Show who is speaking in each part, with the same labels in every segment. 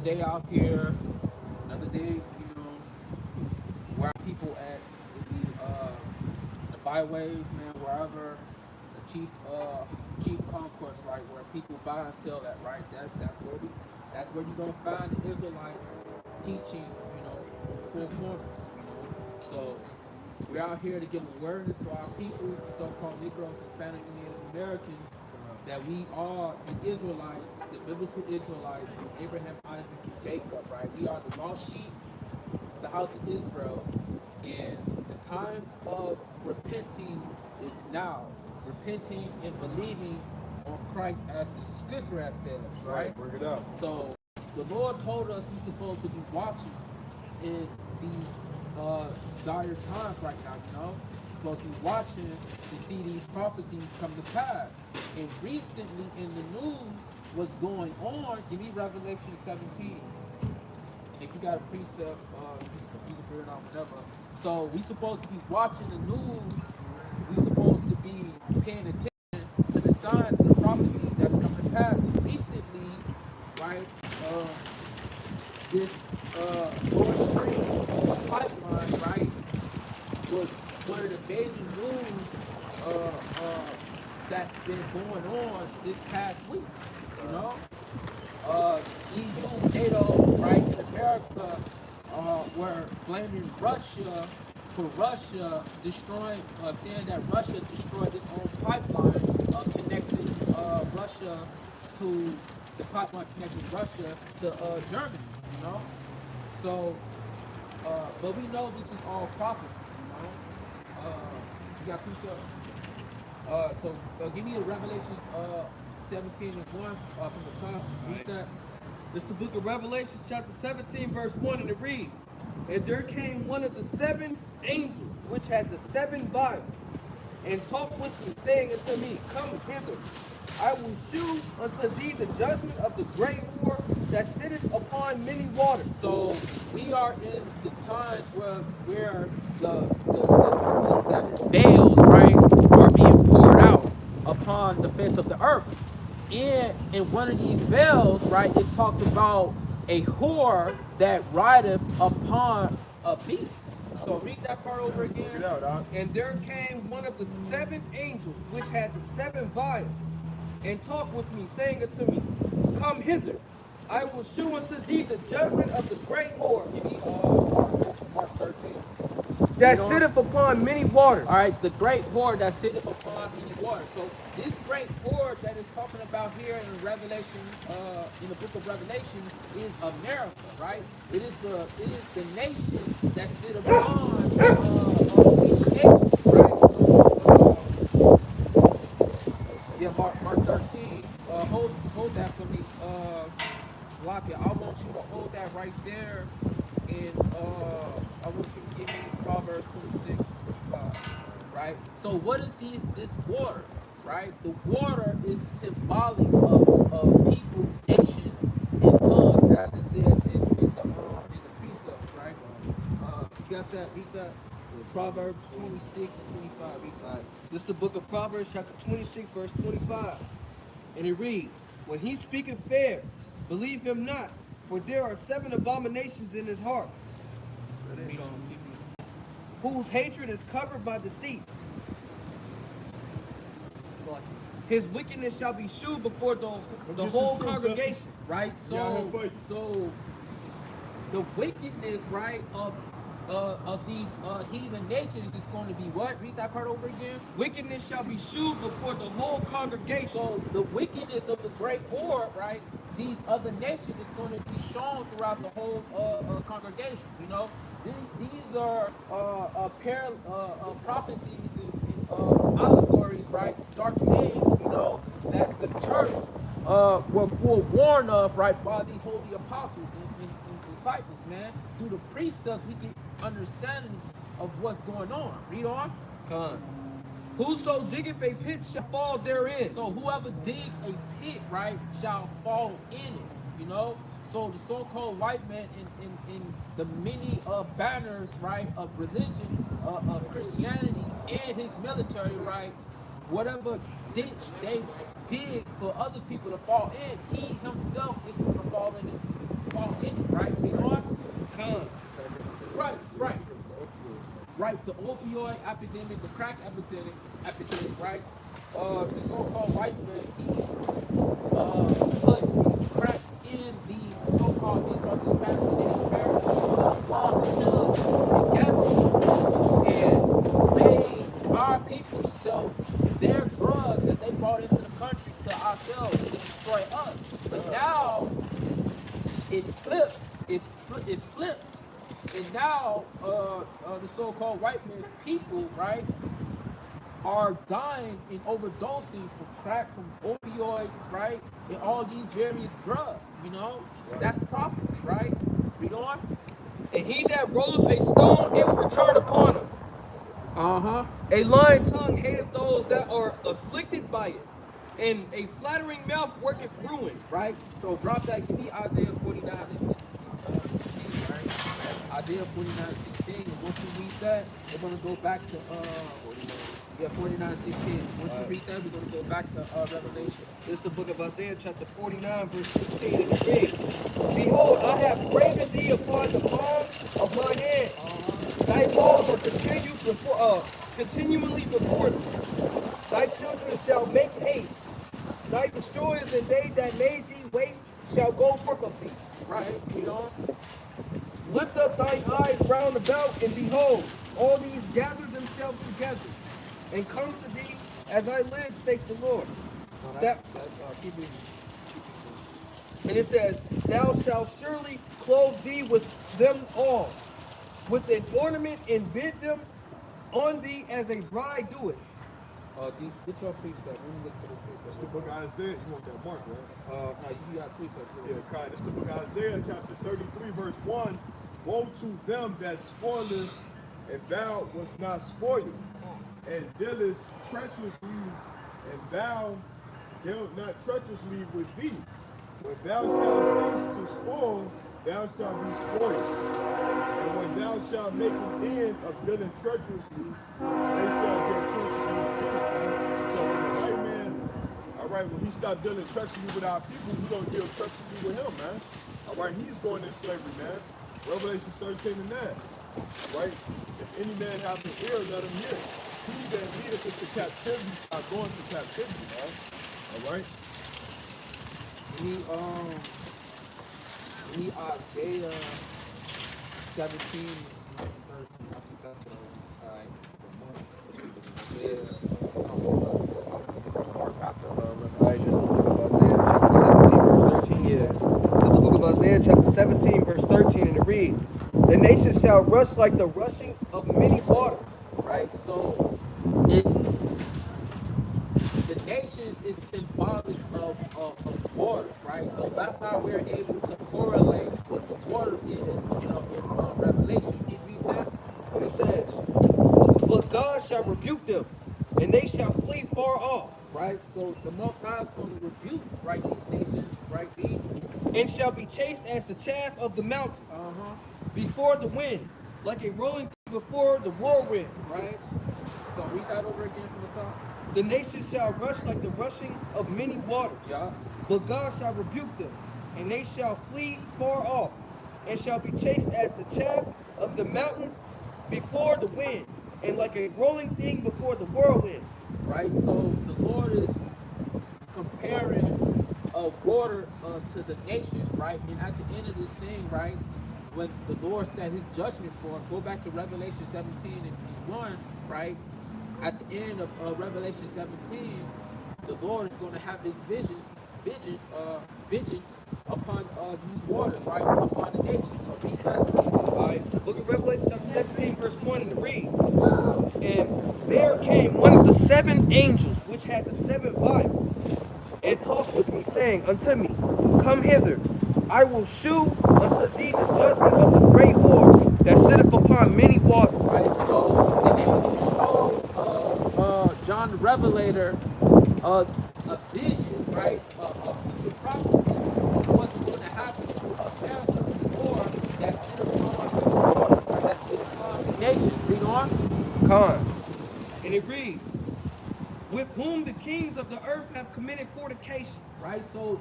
Speaker 1: day out here, another day, where are people at the byways, man, wherever the chief concourse, right, where people buy and sell at, right? That's where you're gonna find the Israelites teaching, four corners, So we're out here to give awareness to our people, the so-called Negroes, Hispanics, and Native Americans, that we are the Israelites, the biblical Israelites from Abraham, Isaac, and Jacob, right? We are the lost sheep, the house of Israel, and the times of repenting is now. Repenting and believing on Christ as the scripture has said us, right?
Speaker 2: Bring it up.
Speaker 1: So the Lord told us we're supposed to be watching in these dire times right now, We're supposed to be watching to see these prophecies come to pass. And recently in the news, what's going on, give me Revelation 17. And if you got a precept, you can figure it out, whatever. So we supposed to be watching the news. We supposed to be paying attention to the signs and the prophecies that's coming to pass. And recently, right, this North Stream pipeline, right, was one of the major news that's been going on this past week, EU, NATO, right, in America were blaming Russia for Russia destroying, saying that Russia destroyed its own pipeline connecting Russia to the pipeline connecting Russia to Germany, So, but we know this is all prophecy, You got precept? So give me the Revelations 17 and 1 from the top. Read that.
Speaker 3: This is the book of Revelations, chapter 17, verse 1, and it reads, "And there came one of the 7 angels, which had the 7 vials, and talked with me, saying unto me, Come hither, I will shew unto thee the judgment of the great war that sitteth upon many waters."
Speaker 1: So we are in the times where the 7 veils, right, are being poured out upon the face of the earth. And in one of these veils, right, it talks about a whore that rideth upon a beast. So read that part over again.
Speaker 2: Get out, Doc.
Speaker 3: "And there came one of the 7 angels, which had the 7 vials, and talked with me, saying unto me, Come hither, I will shew unto thee the judgment of the great whore
Speaker 1: Give me Mark 13.
Speaker 3: that sitteth upon many waters."
Speaker 1: All right, the great whore that sitteth upon many waters. So this great whore that is talking about here in Revelation, in the book of Revelation, is America, right? It is the nation that sit upon these nations, right? Yeah, Mark 13. Hold that for me. Lock it. I want you to hold that right there, and I want you to give me Proverbs 26, 25, right? So what is this water, right? The water is symbolic of people, nations, and tongues, as it says in the precepts, right? You got that? Read that. Proverbs 26 and 25. Read that.
Speaker 3: This is the book of Proverbs, chapter 26, verse 25. And it reads, "When he speaketh fair, believe him not, for there are 7 abominations in his heart,
Speaker 1: Read on.
Speaker 3: whose hatred is covered by deceit. His wickedness shall be shewed before the whole congregation."
Speaker 1: Right? So the wickedness, right, of these heathen nations is going to be what? Read that part over again.
Speaker 3: "Wickedness shall be shewed before the whole congregation."
Speaker 1: So the wickedness of the great whore, right? These other nations is going to be shown throughout the whole congregation. These are prophecies and allegories, right? Dark sayings, that the church were forewarned of, right, by the holy apostles and disciples, man. Through the precepts, we get understanding of what's going on. Read on.
Speaker 3: Come. "Whoso diggeth a pit shall fall therein."
Speaker 1: So whoever digs a pit, right, shall fall in it, So the so-called white man in the many banners, right, of religion, of Christianity, and his military, right, whatever ditch they dig for other people to fall in, he himself is going to fall in it. caught in it, right? You know what?
Speaker 3: Con.
Speaker 1: Right, right. Right, the opioid epidemic, the crack epidemic, right? The so-called white man, he put crack in the so-called Negroes, Hispanics, and Native Americans, the slums, the hills, and ghettos, and made our people sell their drugs that they brought into the country to ourselves to destroy us. But now it flips, it flips, and now the so-called white man's people, right, are dying and overdosing from crack, from opioids, right, and all these various drugs. You know, that's prophecy, right? Read on.
Speaker 3: And he that rolleth a stone, it will return upon him.
Speaker 1: Uh-huh.
Speaker 3: A lying tongue hateth those that are afflicted by it, and a flattering mouth worketh ruin.
Speaker 1: Right? So drop that. Give me Isaiah 49 and 16, right? Isaiah 49 and 16. And once you read that, we're gonna go back to 49 and 16. Once you read that, we're gonna go back to Revelation.
Speaker 3: This is the book of Isaiah, chapter 49, verse 16, and it reads, Behold, I have graven thee upon the palm of my hand. Thy walls are continually before thee. Thy children shall make haste. Thy destroyers and they that made thee waste shall go forth of thee.
Speaker 1: Right? You know?
Speaker 3: Lift up thine eyes round about, and behold, all these gather themselves together, and come to thee as I live, saith the Lord.
Speaker 1: Keep reading.
Speaker 3: And it says, Thou shalt surely clothe thee with them all, with an ornament, and bid them on thee as a bride doeth.
Speaker 1: Get your precept. Let me look for this precept.
Speaker 2: It's the book of Isaiah. You want that mark, right?
Speaker 1: No, you got precept.
Speaker 2: Yeah, kind. It's the book of Isaiah, chapter 33, verse 1. Woe to them that spoilers, and thou wast not spoiled, and dealest treacherously, and thou dealt not treacherously with thee. When thou shalt cease to spoil, thou shalt be spoiled. And when thou shalt make an end of dealing treacherously, they shall deal treacherously with thee. Man. So when the white man, all right, when he stopped dealing treacherously with our people, we don't deal treacherously with him, man. All right, he's going into slavery, man. Revelation 13 and 9. Right? If any man have an ear, let him hear. He that leadeth into captivity shall go into captivity, man. All right?
Speaker 1: We Isaiah 17 and 13. I think that's what
Speaker 3: The book of Isaiah, chapter 17, verse 13, and it reads, The nations shall rush like the rushing of many waters.
Speaker 1: right? So it's the nations is symbolic of waters, right? So that's how we're able to correlate what the water is, you know, in Revelation. Can you read that?
Speaker 3: And it says, But God shall rebuke them, and they shall flee far off,
Speaker 1: Right? So the Most High is going to rebuke, right, these nations, right, these.
Speaker 3: and shall be chased as the chaff of the mountain
Speaker 1: Uh-huh.
Speaker 3: before the wind, like a rolling before the whirlwind.
Speaker 1: Right? So read that over again from the top.
Speaker 3: The nations shall rush like the rushing of many waters.
Speaker 1: Yeah.
Speaker 3: But God shall rebuke them, and they shall flee far off, and shall be chased as the chaff of the mountains before the wind, and like a rolling thing before the whirlwind.
Speaker 1: Right? So the Lord is comparing water to the nations, right? And at the end of this thing, right, when the Lord set his judgment for it, go back to Revelation 17 and 1, right? At the end of Revelation 17, the Lord is going to have his vengeance upon these waters, right? Upon the nations. So read that.
Speaker 3: All right. Look at Revelation chapter 17, verse 1, and it reads, And there came one of the seven angels, which had the seven vials, and talked with me, saying unto me, Come hither, I will shew unto thee the judgment of the great Lord that sitteth upon many waters.
Speaker 1: Right? So the angel showed John the Revelator a vision, right? A future prophecy of what's going to happen to America, the Lord that sit upon the waters, right? That sit upon the nations. Read on.
Speaker 3: Con. And it reads, With whom the kings of the earth have committed fornication.
Speaker 1: Right? So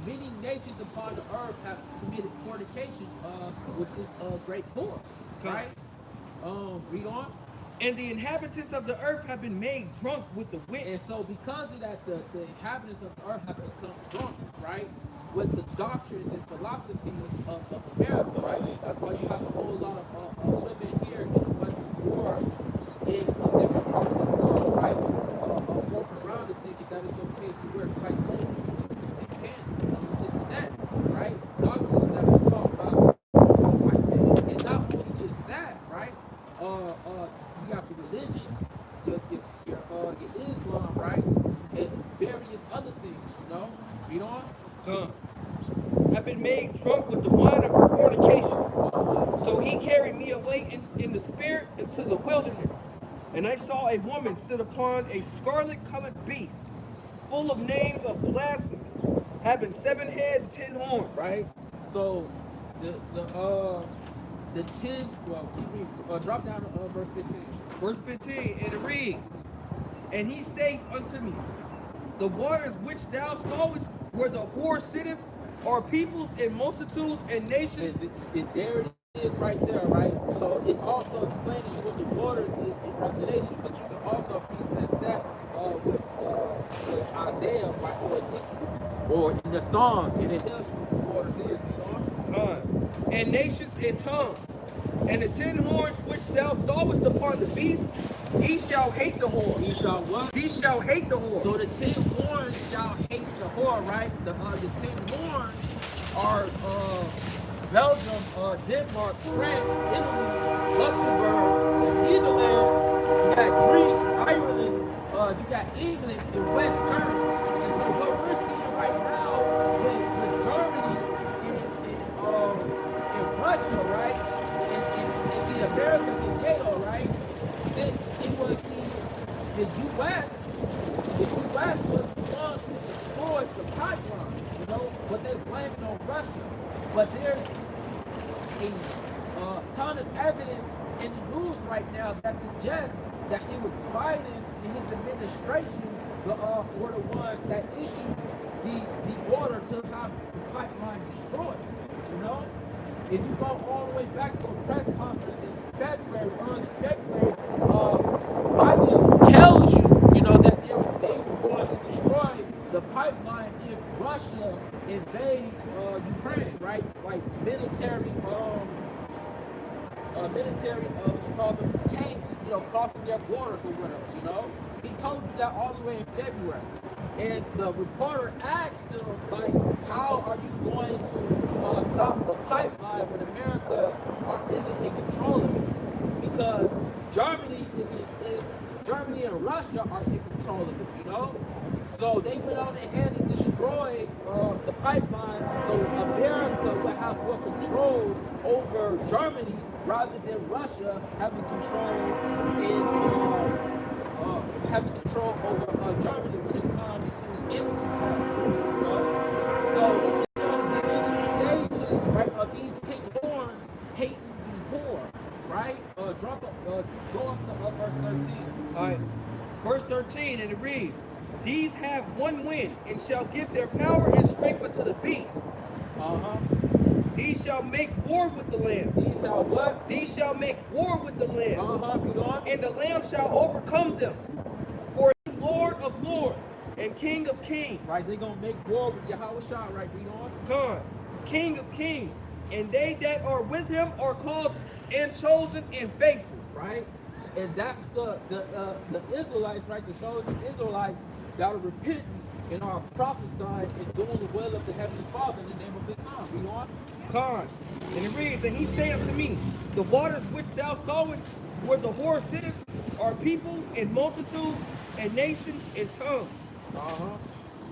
Speaker 1: many nations upon the earth have committed fornication with this great whore, right? Read on.
Speaker 3: And the inhabitants of the earth have been made drunk with the wit.
Speaker 1: And so, because of that, the inhabitants of the earth have become drunk, right, with the doctrines and philosophies of America, right? That's why you have a whole lot of women here in the Western world, in different parts of the world, right, walking around and thinking that it's okay to wear tight clothing and pants, this and that, right? Doctrines that we talk about like that, and not only just that, right? You got your religions, your Islam, right, and various other things. You know, read on.
Speaker 3: Have been made drunk with the wine of her fornication. So he carried me away in the spirit into the wilderness. And I saw a woman sit upon a scarlet-colored beast, full of names of blasphemy, having 7 heads, 10 horns.
Speaker 1: Right. So the 10. Well, keep reading. Drop down to verse 15.
Speaker 3: Verse 15, and it reads, and he said unto me, the waters which thou sawest where the whore sitteth are peoples and multitudes and nations.
Speaker 1: There it is right there, right? So it's also explaining what the waters is in Revelation, but you can also present that with Isaiah, right, or Ezekiel, or in the Psalms, and it tells you what the waters is.
Speaker 3: And nations and tongues. And the 10 horns which thou sawest upon the beast, he shall hate the whore.
Speaker 1: He shall what?
Speaker 3: He shall hate the whore.
Speaker 1: So the 10 horns shall hate the whore, right? The 10 horns are Belgium, Denmark, France, Italy, Luxembourg, the Netherlands, you got Greece, Ireland, you got England, and West Germany. And so what we're seeing right now with Germany and Russia, right? And the Americans in NATO, right? Since it was the U.S. was the ones who destroyed the pipeline, you know, but they blame it on Russia. But there's a ton of evidence in the news right now that suggests that it was Biden and his administration were the ones that issued the order to have the pipeline destroyed, you know? If you go all the way back to a press conference in February, early February, Biden tells you, you know, that they were going to destroy the pipeline if Russia invades Ukraine, right? Like military, what you call them, tanks, you know, crossing their borders or whatever, you know? He told you that all the way in February. And the reporter asked him, like, how are you going to stop the pipeline when America isn't in control of it? Because Germany and Russia are in control of it, you know? So they went on ahead and destroyed the pipeline so America would have more control over Germany rather than Russia having control over Germany when it comes to energy costs. You know? So it's on the beginning stages, right, of these 10 horns hating the whore, right? Go up to verse 13.
Speaker 3: All right. Verse 13, and it reads, these have one wind, and shall give their power and strength unto the beast. These shall make war with the Lamb.
Speaker 1: These shall what?
Speaker 3: These shall make war with the Lamb.
Speaker 1: Read on.
Speaker 3: And the Lamb shall overcome them. For he is Lord of lords and King of kings.
Speaker 1: Right, they're going to make war with Yahushua, right? Read on.
Speaker 3: God, King of kings. And they that are with him are called and chosen and faithful.
Speaker 1: Right? And that's the Israelites, right? The chosen Israelites that are repenting and are prophesying and doing the will of the Heavenly Father in the name of his Son. Read on.
Speaker 3: God. And it reads, and he said unto me, the waters which thou sawest where the whore sitteth are people and multitudes and nations and tongues.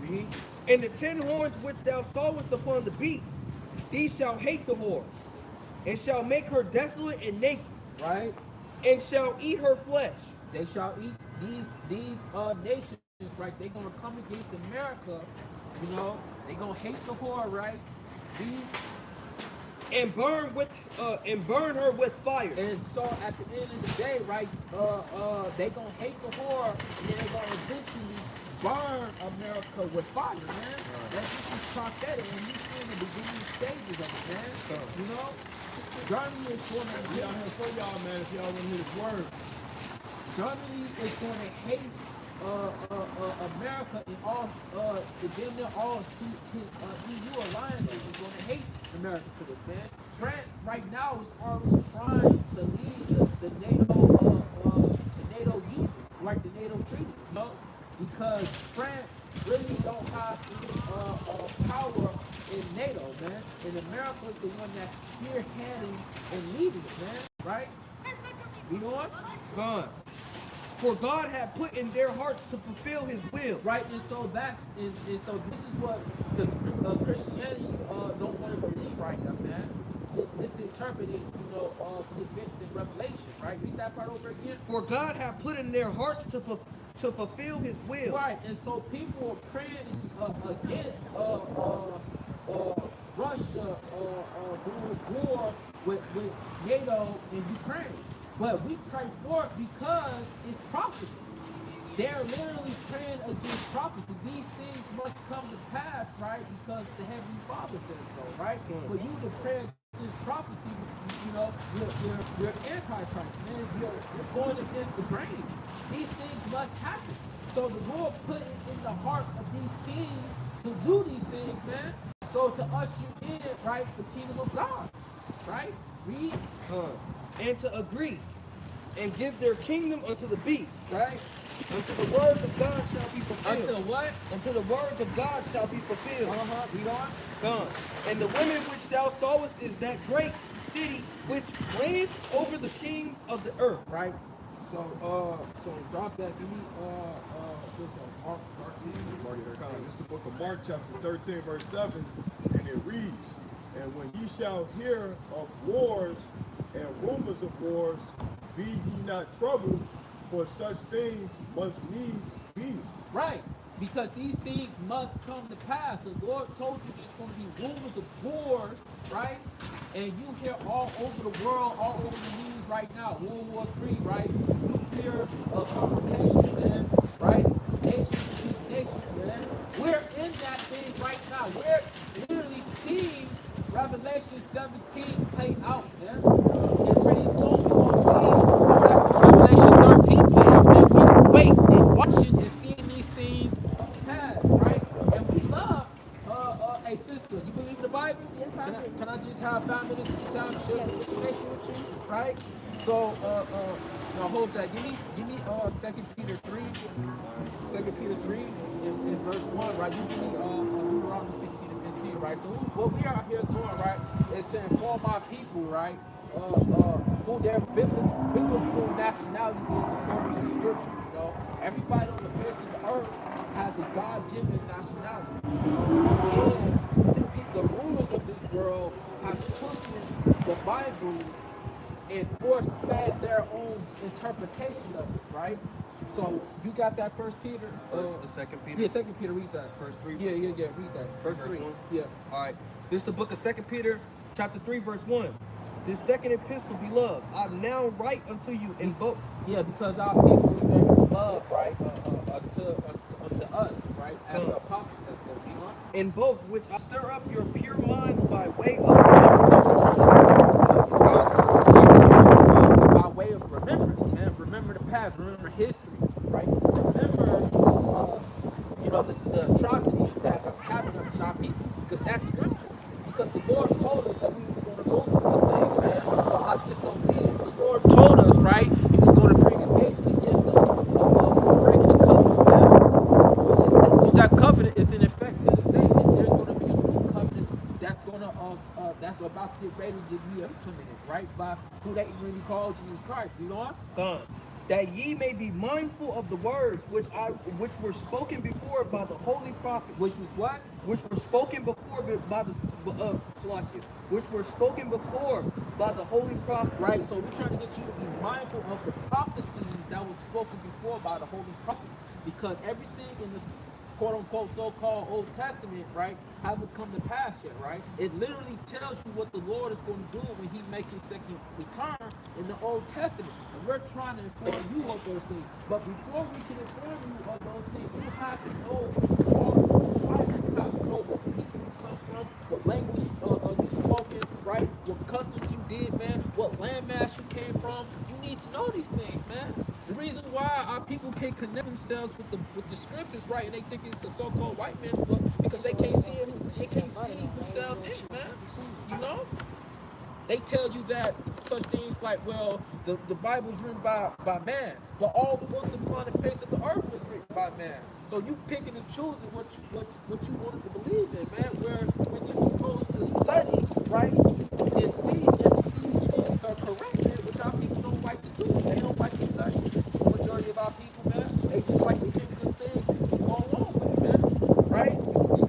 Speaker 1: Read.
Speaker 3: And the 10 horns which thou sawest upon the beast, these shall hate the whore, and shall make her desolate and naked.
Speaker 1: Right?
Speaker 3: And shall eat her flesh.
Speaker 1: They shall eat these nations, right? They're gonna come against America, you know. They're gonna hate the whore, right?
Speaker 3: and burn her with fire.
Speaker 1: And so at the end of the day, right, they gonna hate the whore, and then they gonna eventually burn America with fire, man. That's just prophetic, and you see the beginning stages of it, man. You know, Germany is gonna
Speaker 2: We out here for y'all, man. If y'all want to hear this word,
Speaker 1: Germany is gonna hate America and all then they're all EU alliances is gonna hate America for this, man. France right now is already trying to leave the NATO union, like the NATO treaty, you know, because France really don't have any power in NATO, man. And America is the one that's spearheading and leading it, man. Right? You know what?
Speaker 3: Gone. For God had put in their hearts to fulfill his will.
Speaker 1: Right, and so so this is what the Christianity don't want to believe right now, man. This is interpreted, you know, the events in Revelation, right? Read that part over again.
Speaker 3: For God had put in their hearts to fulfill his will.
Speaker 1: Right, and so people are praying against Russia doing war with NATO and Ukraine. But we pray for it because it's prophecy. They're literally praying against prophecy. These things must come to pass, right? Because the Heavenly Father says so, right? For you to pray against prophecy, you know, you're antichrist, man. You're going against the grain. These things must happen. So the Lord put it in the hearts of these kings to do these things, man. So to usher in, right, the kingdom of God, right? Read.
Speaker 3: And to agree and give their kingdom unto the beast, right? Until the words of God shall be fulfilled.
Speaker 1: Until what?
Speaker 3: Until the words of God shall be fulfilled.
Speaker 1: Read on.
Speaker 3: Gone. And the women which thou sawest is that great city which reigneth over the kings of the earth.
Speaker 1: Right. So drop that. Give me Mark 13.
Speaker 2: it's the book of Mark, chapter 13, verse 7, and it reads, "And when ye shall hear of wars and rumors of wars, be ye not troubled, for such things must needs be."
Speaker 1: Right. Because these things must come to pass. The Lord told you there's going to be rumors of wars, right? And you hear all over the world, all over the news right now, World War III, right? Nuclear confrontation, man, right? Nations against nations, man. We're in that thing right now. We're literally seeing Revelation 17 play out, man. And pretty soon we're going to see Revelation 13 play out, man. We wait and watching and seeing these things pass, right? And we love, hey sister, you believe in the Bible?
Speaker 4: Yes, I do.
Speaker 1: Can I just have 5 minutes of time to share this information with you, right? So, now hold that. Give me 2 Peter 3, 2 Peter 3 in verse 1, right? You give me Deuteronomy 15 and 15, right? So what we are here doing, right, is to inform our people, right, who their biblical nationality is according to the scripture, you know? Everybody on the face of the earth has a God-given nationality. And the rulers of this world have taken the Bible and force-fed their own interpretation of it, right? So you got that First Peter?
Speaker 3: The second Peter.
Speaker 1: Yeah, Second Peter. Read that.
Speaker 3: Verse 3.
Speaker 1: Yeah. Read that.
Speaker 3: Verse 3.
Speaker 1: Yeah.
Speaker 3: All right. This is the book of 2 Peter, chapter 3, verse 1. This second epistle, beloved, I now write unto you in both.
Speaker 1: Yeah, because our people is very beloved, right? Unto us, right? As the apostles have said, you know?
Speaker 3: In both which I stir up your pure minds by way of
Speaker 1: by way of remembrance, man. Remember the past, remember history, right? Remember, you know, the atrocities that have happened unto our people, because that's scripture. Because the Lord told us that we was going to go through these things, man. For our disobedience, the Lord told us, right, He was going to bring a nation against us for breaking the covenant, man. Which that covenant is in effect to this day, and there's going to be a new covenant that's about to get ready to be implemented, right? By who they really call Jesus Christ. You know what?
Speaker 3: that ye may be mindful of the words which were spoken before by the holy prophets.
Speaker 1: Which was what?
Speaker 3: Which were spoken before by the which were spoken before by the holy prophets.
Speaker 1: Right. So we're trying to get you to be mindful of the prophecies that was spoken before by the holy prophets, because everything in the quote unquote so-called Old Testament, right, haven't come to pass yet, right? It literally tells you what the Lord is going to do when He makes His second return in the Old Testament, and we're trying to inform you of those things. But before we can inform you of those things, you have to know all of life. You have to know what people you come from, what language you spoken, right? What customs you did, man. What landmass you came from. You need to know these things, man. The reason why our people can't connect themselves with the scriptures, right, and they think it's the so-called white man's book because they can't see it, they can't see themselves in it, man. You know? They tell you that such things like, well, the Bible's written by man, but all the books upon the face of the earth was written by man. So you picking and choosing what you wanted to believe in, man. Where when you're supposed to study, right, and see if these things are correct, man, which our people don't like to do. They don't like to study. The majority of our people, man, they just like to hear good things and go along with it, man. Right?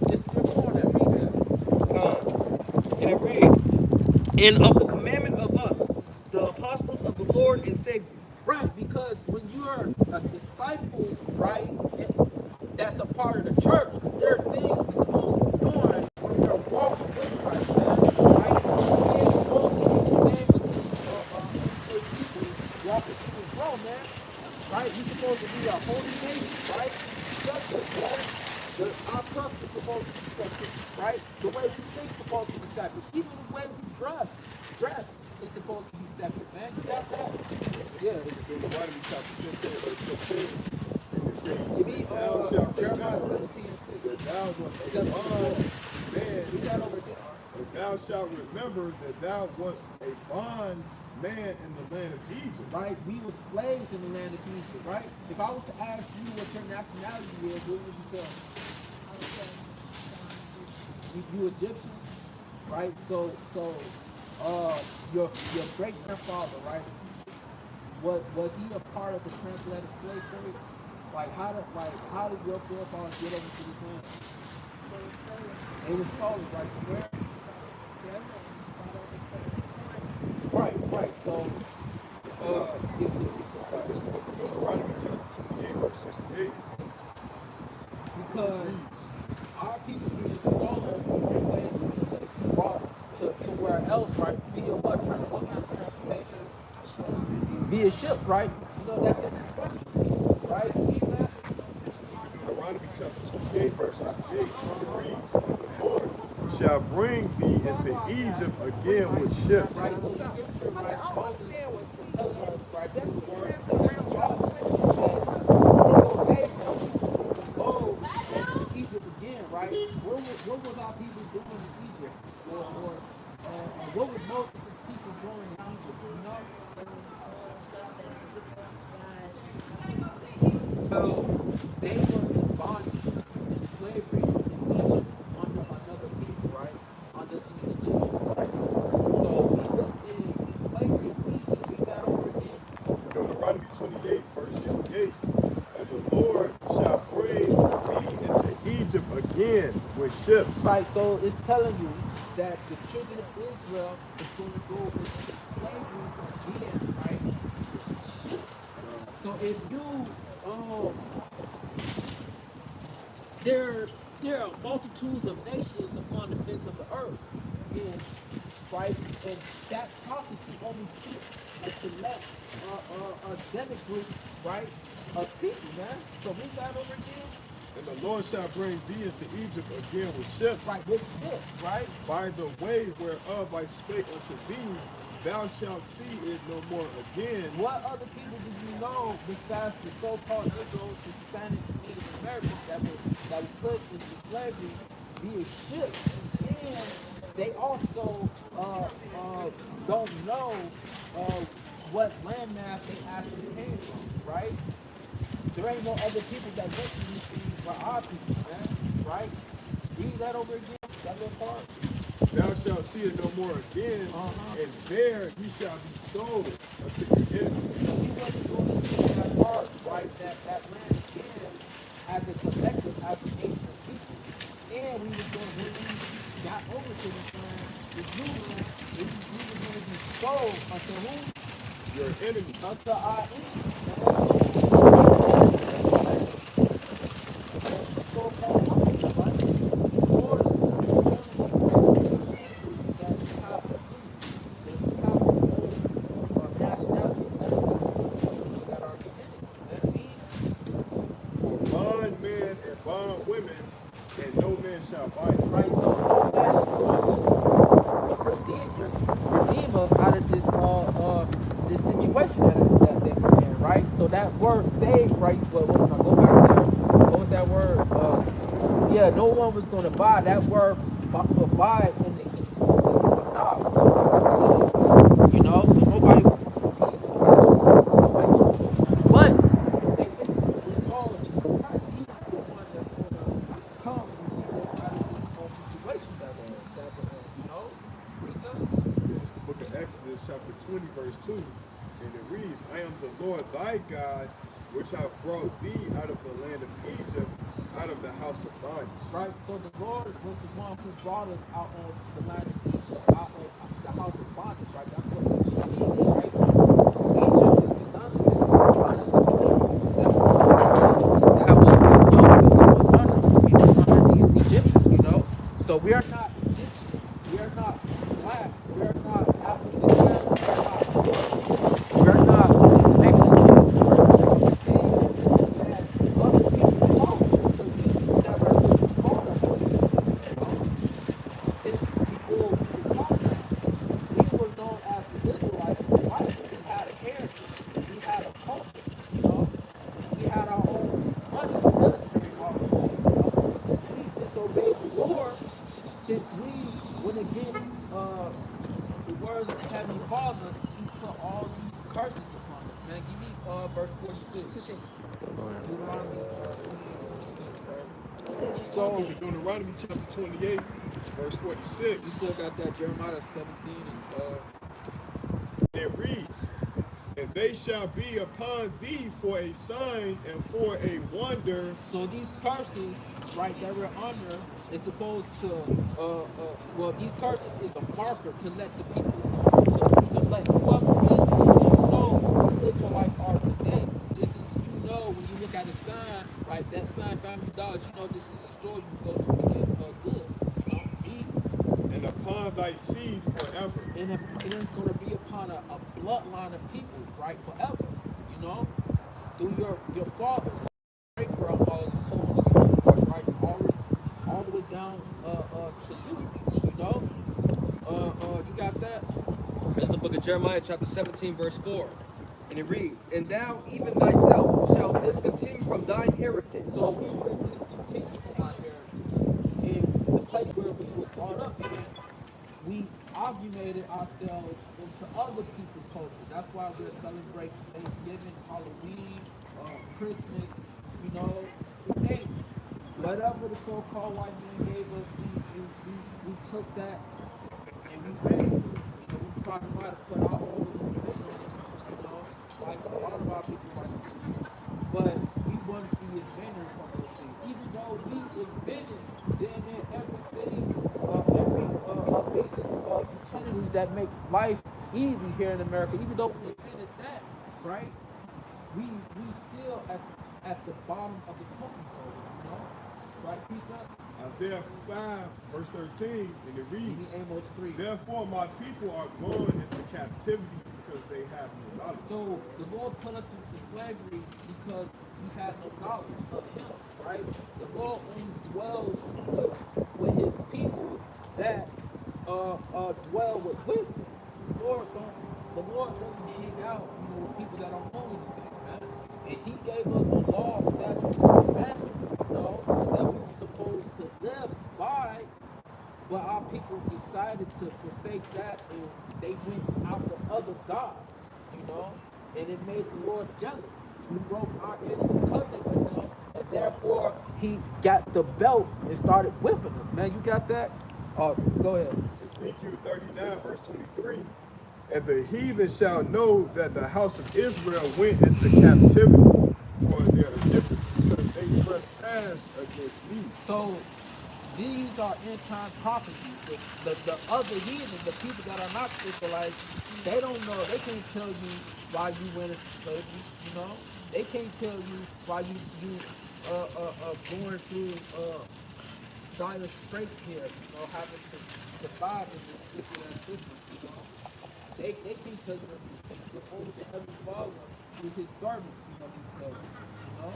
Speaker 1: Just inform that read that.
Speaker 3: And it reads, and of the commandment of us, the apostles of the Lord and Savior.
Speaker 1: Right, because when you're a disciple, right, and that's a part of the church, there are things we're supposed to be doing when we're walking with Christ, man, right? We're supposed to be the same as these people walking through the throne, man, right? We're supposed to be a holy nation, right? Separate, man. Our trust is supposed to be separate, right? The way we think is supposed to be separate. Even the way we dress is supposed to be separate, man. You got that? Yeah.
Speaker 2: Deuteronomy chapter 15, verse 15.
Speaker 1: Give me Jeremiah 17 and 6.
Speaker 2: Thou wast a bond man. But thou shalt remember that thou wast a bond man in the land of Egypt.
Speaker 1: Right? We were slaves in the land of Egypt, right? If I was to ask you what your nationality is, what would you tell me? You Egyptian, right? So your great grandfather, right? Was he a part of the transatlantic slave trade? Like how did your forefathers get over to this land? They were stolen, right? From where? Right. So
Speaker 2: Deuteronomy chapter 28, verse 68.
Speaker 1: because our people being stolen from one place, brought to somewhere else, right? Via what kind of transportation? Via ships, right? You know that's in the scripture, right?
Speaker 2: Deuteronomy chapter 28, verse 68. It reads, the Lord shall bring thee into Egypt again with ships.
Speaker 1: Right, so the scripture, right, Moses was telling us, right, that the word that go to Egypt again, right? What was our people doing in Egypt? What was Moses' people doing in Egypt? You know? They were in bondage, in slavery in Egypt under another people, right? Under these Egyptians, right? So he was in slavery in Egypt. Read that over again.
Speaker 2: Deuteronomy 28, verse 68. And the Lord shall bring thee into Egypt again with ships.
Speaker 1: Right, so it's telling you that the children of Israel is going to go into slavery again, right? So if you, there are multitudes of nations upon the face of the earth, and right, and that prophecy only fits a select, a demic group, right, of people, man. So read that over again.
Speaker 2: And the Lord shall bring thee into Egypt again with ships.
Speaker 1: Right, with this, right?
Speaker 2: By the way whereof I spake unto thee, thou shalt see it no more again.
Speaker 1: What other people did you know besides the so-called Negroes, Hispanics, and Native Americans that were put into slavery via ships? And they also don't know what landmass they actually came from, right? There ain't no other people that went to these things but our people, man, right? Read that over again, that little part.
Speaker 2: Thou shalt see it no more again, and there he shall be sold unto your enemies.
Speaker 1: So we wasn't going to see that part, right? That land again as a collective, as a nation of people. And we was going to, when we got over to this land, this new land, we were going to be sold unto who?
Speaker 2: Your enemies.
Speaker 1: Unto our enemies. So
Speaker 2: bond women, and no man shall buy them.
Speaker 1: Right, so nobody is going to redeem us out of this situation that we're in, right? So that word "save," right? Well, we're gonna go back there. What was that word? Yeah, no one was gonna buy that word for buy in the Hebrew is you know, so nobody. But they didn't call Jesus Christ. He was the one that's gonna come and get us out of this situation that we're in, you know? What he said?
Speaker 2: It's the book of Exodus, chapter 20, verse 2. And it reads, I am the Lord thy God, which have brought thee out of the land of Egypt, out of the house of bondage.
Speaker 1: Right, so the Lord was the one who brought us out of the land of Egypt, out of the house of bondage, right? That's what we mean, right? Egypt is synonymous with bondage and slavery. That was under these Egyptians, you know? So we are not Egyptian, we are not black, we are not African American, we are not Mexican, that other people call us, because we never called ourselves. Since before we was called, we were known as the Israelites in the Bible. We had a heritage, we had a culture, you know, we had our own money, military organization, you know. But since we disobeyed the Lord, since we went against the words of the Heavenly Father, He put all these curses upon us. Man, give me verse 46. Deuteronomy 28:46, right? So
Speaker 2: Deuteronomy chapter 28, verse 46.
Speaker 1: you still got that Jeremiah 17 and
Speaker 2: It reads, and they shall be upon thee for a sign and for a wonder.
Speaker 1: so these curses, right, that we're under is supposed to well, these curses is a marker to let the people to let whoever is, you know what the Israelites are today. This is, you know, when you look at a sign, right, that sign Family Dollars, you know this is the store you go to get goods, you know, eat.
Speaker 2: And upon thy seed forever.
Speaker 1: And it's going to be upon a bloodline of people, right, forever, you know, through your fathers, great grandfathers, and so on and so forth, right, all the way down to you, you know, you got that?
Speaker 3: That's the book of Jeremiah, chapter 17, verse 4. And it reads, and thou even thyself shalt discontinue from thine heritage.
Speaker 1: So we were discontinued from our heritage in the place where we were brought up in. We augmented ourselves into other people's culture. That's why we're celebrating Thanksgiving, Halloween, Christmas, you know, you name it. Whatever the so-called white man gave us, we took that and we ran with it. You know, we probably might have put our own spin on it, you know, like a lot of our people like to do. But we weren't the inventors of those things. Even though we invented damn near everything, every basic utilities that make life easy here in America, even though we invented that, right? We still at the bottom of the totem pole, you know? Right, Precept?
Speaker 2: Isaiah 5, verse 13, and it
Speaker 1: Maybe
Speaker 2: reads,
Speaker 1: Amos 3.
Speaker 2: therefore my people are gone into captivity because they have no knowledge.
Speaker 1: So the Lord put us into slavery because we had no knowledge of Him, right? The Lord only dwells with His people that dwell with wisdom. The Lord doesn't hang out, you know, with people that don't know anything, man. And He gave us a law, statutes, and commandments, you know, that we were supposed to live by. But our people decided to forsake that, and they went after other gods, you know, and it made the Lord jealous. We broke our covenant with Him, and therefore He got the belt and started whipping us. Man, you got that? Oh, go ahead.
Speaker 2: Ezekiel 39, verse 23. And the heathen shall know that the house of Israel went into captivity for their iniquity, because they trespassed against me.
Speaker 1: So these are end time prophecies. The other heathen, the people that are not Israelites, they don't know. They can't tell you why you went into slavery. You know, they can't tell you why you going through dire straits here. You know, having to survive in this wicked system. You know, they can't tell you everything. Only the Heavenly Father through His servants, you know, can tell you. You know,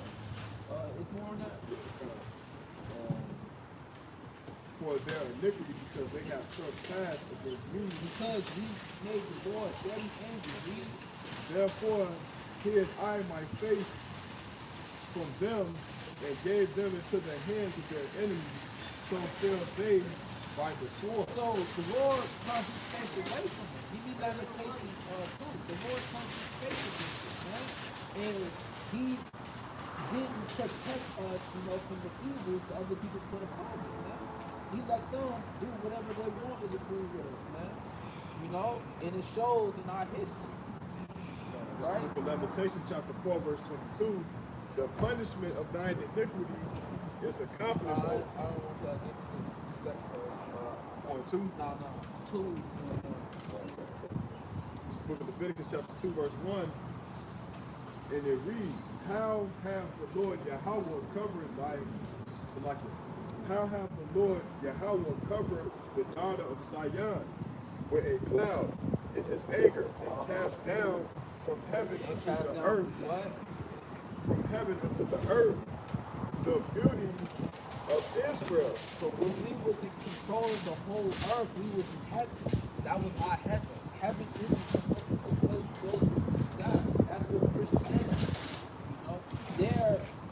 Speaker 1: it's more on that.
Speaker 2: for their iniquity, because they have trespassed against me.
Speaker 1: Because we made the Lord very angry. We
Speaker 2: Therefore hid I my face from them, and gave them into the hands of their enemies, so fell they by the sword.
Speaker 1: So the Lord comes his face away from him. He be lamentations too. The Lord comes his face against him, man. And he didn't protect us, from the evils the other people put upon us, man. He let them do whatever they wanted to do with us, man. And it shows in our history. Right?
Speaker 2: Book of Lamentation, chapter 4, verse 22. The punishment of thine iniquity is accomplished.
Speaker 1: I don't want to give you the second verse.
Speaker 2: 4 and 2.
Speaker 1: No. 2.
Speaker 2: Book of Leviticus, chapter 2, verse 1. And it reads, How have the Lord Yahweh covered thy Salakia? How have the Lord Yahweh covered the daughter of Zion with a cloud in his anger, and cast down from heaven unto the earth?
Speaker 1: What?
Speaker 2: From heaven unto the earth, the beauty of Israel.
Speaker 1: So when we was in control of the whole earth, we was in heaven. That was our heaven. Heaven isn't supposed to place God. That's what Christianity is.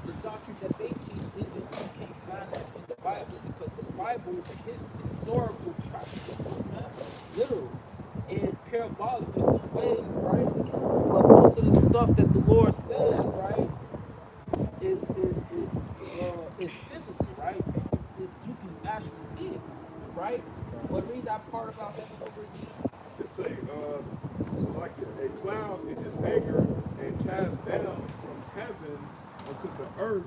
Speaker 1: The doctrine that they teach isn't, you can't find that in the Bible, because the Bible is a historical practice. Literal. And parabolic in some ways, right? But most of the stuff that the Lord says, right, is physical, right? If you can actually see it, right? But read that part about heaven over again.
Speaker 2: It say, Salakia, a cloud in his anger, and cast down from heaven unto the earth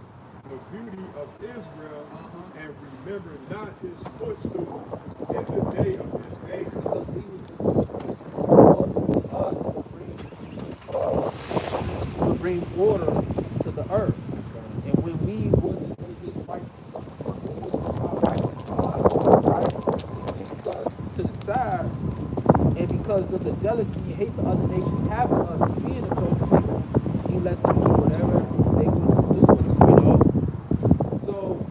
Speaker 2: the beauty of Israel, and remember not his footstool in the day of his anger.
Speaker 1: Because we was us to bring order to the earth. And when we wasn't in his right, to the side, and because of the jealousy and hate the other nations having us and being a chosen people, he let them do whatever they want to do with us, So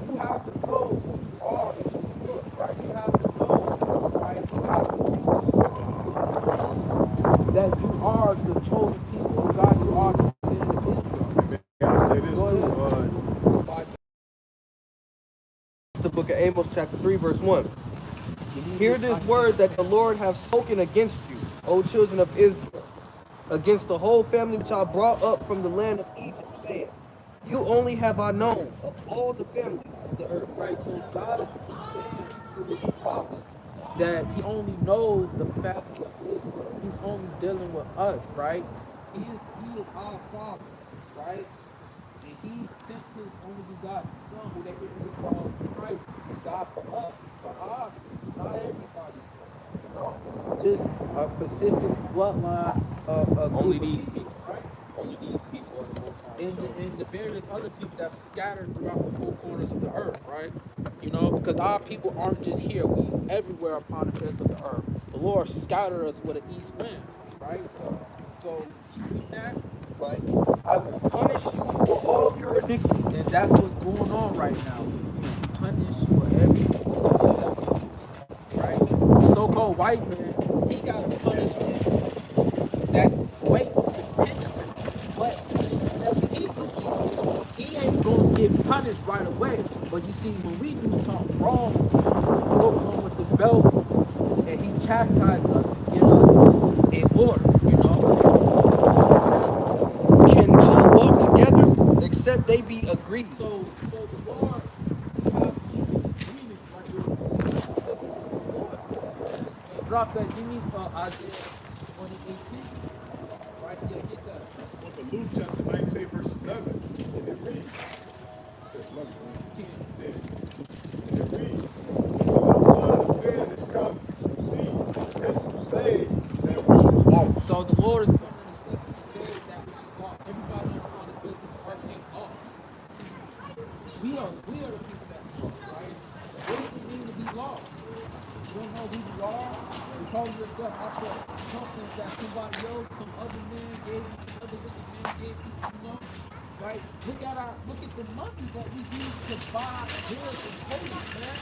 Speaker 1: you have to know who you are in this book, right? You have to know, right? You have to that you are the chosen people of God. You are the citizens of Israel.
Speaker 2: I say this too,
Speaker 3: The book of Amos, chapter 3, verse 1. Hear this word that the Lord hath spoken against you, O children of Israel, against the whole family which I brought up from the land of Egypt, saying, You only have I known of all the families of the earth.
Speaker 1: Right, so God is saying to his prophets that he only knows the family of Israel. He's only dealing with us, right? He is our Father, right? And he sent his only begotten Son, who they would call Christ, God for us, for our sins, not everybody's sins. Just a specific bloodline of
Speaker 3: Only
Speaker 1: group of
Speaker 3: these people.
Speaker 1: right?
Speaker 3: Only these people are the most high.
Speaker 1: And the various other people that's scattered throughout the four corners of the earth, right? Because our people aren't just here, we everywhere upon the face of the earth. The Lord scattered us with an east wind, right? So keeping that, right? I will punish you for all of your iniquity. And that's what's going on right now. We're punished for everything, right? The so-called white man, he got a punishment that's way dependent. But whenever he do evil, he ain't gonna get punished right away. But you see, when we do something wrong, the Lord come with the belt and he chastises us and get us in order,
Speaker 3: Can two walk together except they be agreed?
Speaker 1: So the Lord have agreement right here with the Lord said. Drop that, give me Isaiah 20:18. Right, yeah, get that.
Speaker 2: Book of Luke, chapter 19, verse 11. And it reads, 10. And it reads, For the Son of Man is come to seek and to save that which was lost.
Speaker 1: So the Lord is coming to seek to save that which is lost. Everybody on the face of the earth ain't lost. We are the people that's lost, right? What does it mean to be lost? You don't know who you are? You call yourself after something that somebody else, some other man gave you, some other wicked man gave you, right? Look at the money that we use to buy goods and clothes, man.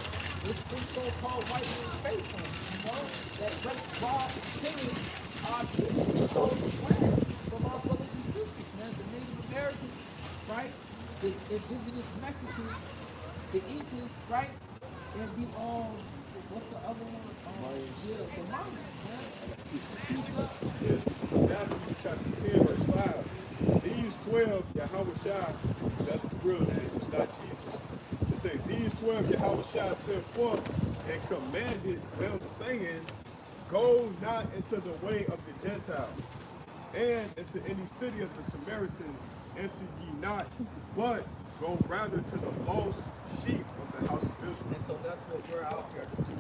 Speaker 1: It's so-called white man's face on it, you know? That great rob and pillage our goods and clothes and land from our brothers and sisters, man. The Native Americans, right? The indigenous Mexicans, the Incas, right? And the what's the other one? Yeah, the Mayans, man. Peace up.
Speaker 2: Yes. Matthew chapter 10, verse 5. These 12, Yahushua, that's the real name, it's not Jesus. It says, these 12 Yahushua sent forth and commanded them, saying, go not into the way of the Gentiles, and into any city of the Samaritans enter ye not, but go rather to the lost sheep of the house of Israel.
Speaker 1: And so that's what we're out here to do.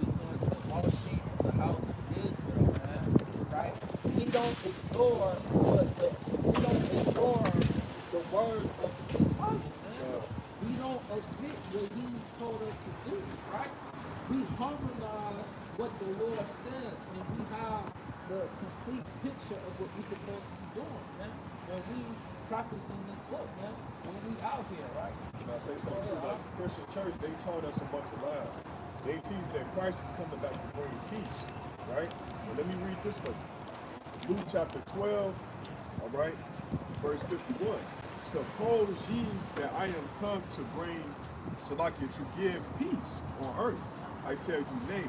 Speaker 1: We going to the lost sheep of the house of Israel, man. Right? We don't ignore the word of the Bible, man. We don't admit what he told us to do, right? We harmonize what the Lord says, and we have the complete picture of what we're supposed to be doing, man. When we practicing this book, man. When we out here, right?
Speaker 2: Can I say something too? Like the Christian church, they taught us a bunch of lies. They teach that Christ is coming back to bring peace, right? Well, let me read this for you. Luke chapter 12, all right, verse 51. Suppose ye that I am come to bring, Salakia, to give peace on earth. I tell you, nay,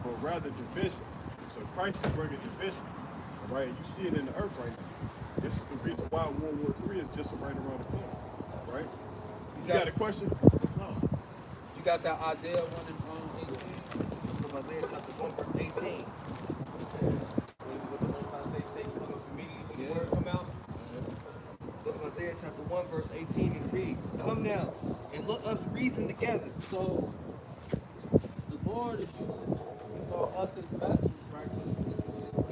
Speaker 2: but rather division. So Christ is bringing division, all right? You see it in the earth right now. This is the reason why World War III is just right around the corner, right? You got a question?
Speaker 3: No. You got that Isaiah 1 and 18? From Isaiah chapter 1, verse 18. What the Most High say, you come up immediately when the word come out. Look at Isaiah chapter 1, verse 18, and it reads, come now, and let us reason together.
Speaker 1: So the Lord is using, us as vessels, right, to his people.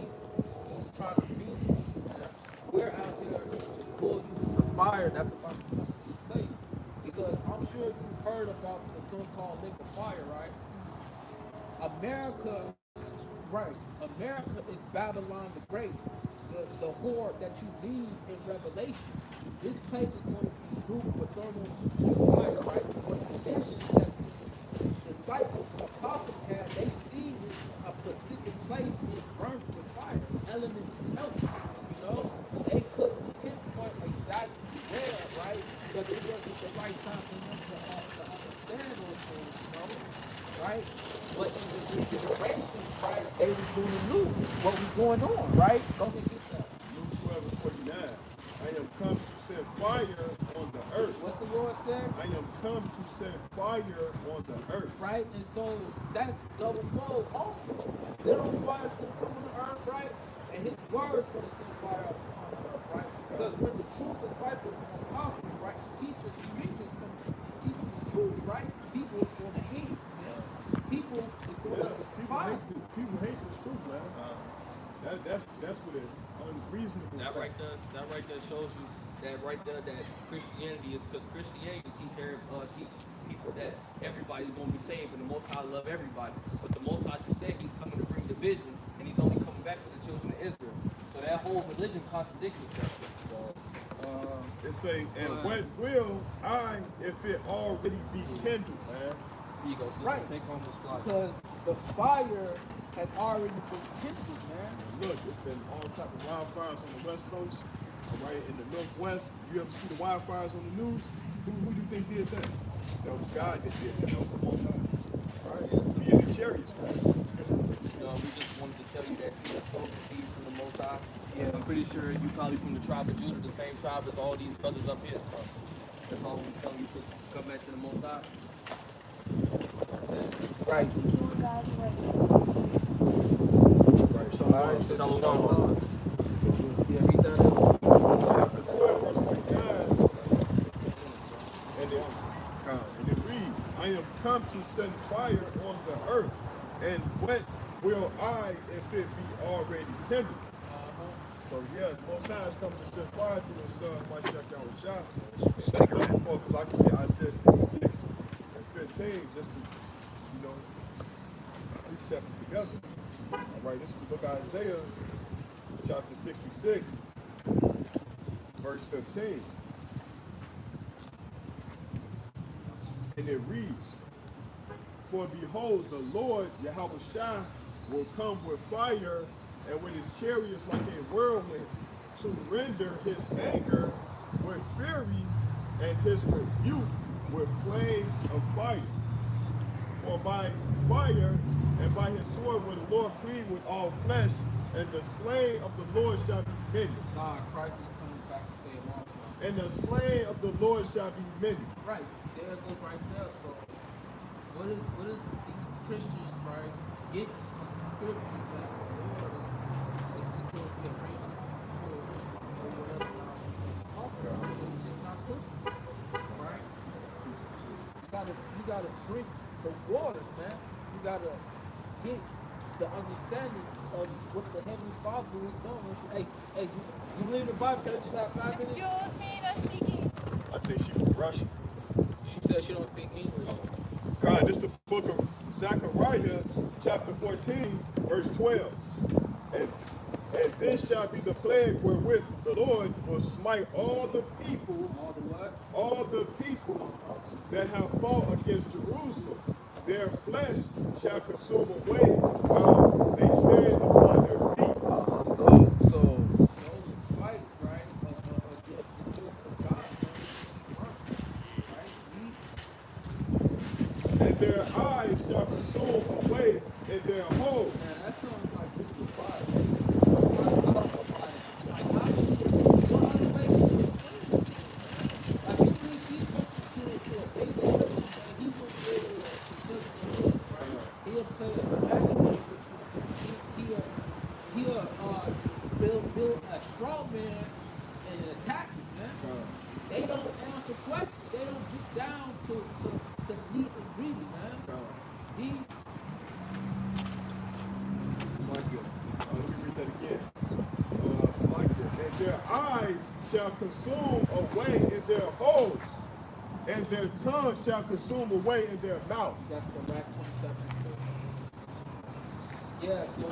Speaker 1: He's trying to reason with you, man. We're out here to pull you from the fire that's about to come to this place. Because I'm sure you've heard about the so-called lake of fire, right? America, right? America is Babylon the Great, the whore that you read in Revelation. This place is going to be ruled with thermal fire, right? But the visions that the disciples, the apostles had, they see a specific place being burned with fire, elements melting. You know, they couldn't pinpoint exactly where, right? But it wasn't the right time for them to understand those things, you know, right? But in this generation, right, they was doing the news, what was going on, right? Go ahead and get that.
Speaker 2: Luke 12 and 49. I am come to set fire on the earth.
Speaker 1: What the Lord said?
Speaker 2: I am come to set fire on the earth.
Speaker 1: Right? And so that's double fold also. Little fire's gonna come on the earth, right? And his word's gonna send fire upon the earth, right? Because when the true disciples and apostles, right, teachers and preachers come and teach you the truth, right? People is gonna hate it, man. People is gonna despise it.
Speaker 2: People hate this truth, man. That's what it unreasonable.
Speaker 3: That right there shows you that right there that Christianity is, because Christianity teach people that everybody's gonna be saved and the Most High love everybody. But the Most High just said he's coming to bring division and he's only coming back for the children of Israel. So that whole religion contradicts itself. So
Speaker 2: It say, and what will I if it already be kindled, man?
Speaker 3: here you go, sister.
Speaker 1: Right.
Speaker 3: Take home the slide.
Speaker 1: Because the fire has already been kindled, man.
Speaker 2: Look, it's been all type of wildfires on the West Coast, all right, in the Northwest. You ever see the wildfires on the news? Who do you think did that? That was God that did that. That was the Most High. All right,
Speaker 3: Yes,
Speaker 2: we in the chariots, man.
Speaker 3: We just wanted to tell you that you are so received from the Most High. Yeah, I'm pretty sure you probably from the tribe of Judah, the same tribe as all these brothers up here. So that's all we're telling you, sisters. Come back to the Most High.
Speaker 1: Right.
Speaker 2: Right, so
Speaker 1: All right, sister.
Speaker 3: Shalom.
Speaker 1: Yeah, read that.
Speaker 2: chapter 12, verse 49, and it reads, I am come to send fire on the earth, and what will I if it be already kindled? So yeah, the Most High is coming to send fire through his son, Mashiach Yahushua. That's double fold, because I can get Isaiah 66 and 15 just to, precept it together. All right, this is the book of Isaiah, chapter 66, verse 15. And it reads, for behold, the Lord, Yahushua, will come with fire and with his chariots like a whirlwind to render his anger with fury and his rebuke with flames of fire. For by fire and by his sword will the Lord plead with all flesh, and the slain of the Lord shall be many.
Speaker 1: God, Christ is coming back to save all flesh.
Speaker 2: And the slain of the Lord shall be many.
Speaker 1: Right, there it goes right there. So, what is these Christians, right, get from the scriptures that the Lord is just going to be a random or whatever y'all talk about? It's just not scripture, right? You gotta drink the waters, man. You gotta get the understanding of what the Heavenly Father is saying. Hey, you believe in the Bible? Can I just have 5 minutes?
Speaker 4: Excuse me, not speaking.
Speaker 2: I think she's from Russia.
Speaker 1: She said she don't speak English.
Speaker 2: God, this is the book of Zechariah, chapter 14, verse 12. And this shall be the plague wherewith the Lord will smite all the people,
Speaker 1: All the what?
Speaker 2: all the people that have fought against Jerusalem. Their flesh shall consume away while they stand upon their feet.
Speaker 1: So those fight, right, against the children of God, right?
Speaker 2: And their eyes shall consume away in their holes.
Speaker 1: Man, that sounds like Google Fire. What other way can you explain this? Like, you read these scriptures to a basic person, and he will be able to just, right? He'll play a background with you. He'll build a straw man and attack you, man. They don't answer questions. They don't get down to meet and greet, man. He
Speaker 2: Let me read that again. And their eyes shall consume away in their holes, and their tongue shall consume away in their mouth.
Speaker 1: That's a rack 27 too. Yeah, so yeah,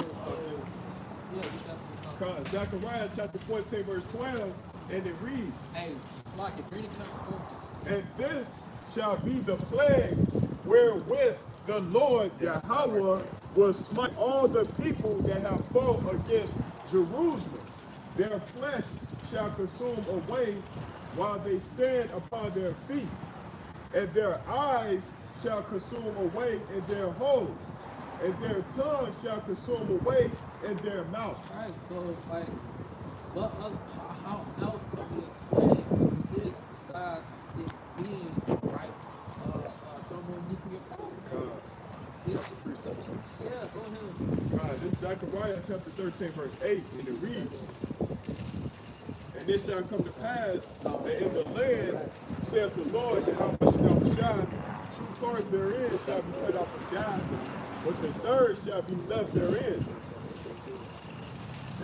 Speaker 1: we definitely know.
Speaker 2: Zechariah chapter 14, verse 12, and it reads,
Speaker 1: Hey, it's like it really comes
Speaker 2: and this shall be the plague wherewith the Lord Yahweh will smite all the people that have fought against Jerusalem. Their flesh shall consume away while they stand upon their feet, and their eyes shall consume away in their holes, and their tongue shall consume away in their mouth.
Speaker 1: Right, so like, how else can we explain what this is besides it being right thermonuclear power? Yeah, yeah, go ahead.
Speaker 2: This is Zechariah chapter 13, verse 8, and it reads, and it shall come to pass that in the land, saith the Lord, Yahushua, 2 parts therein shall be cut off of Gaza, but the third shall be left therein.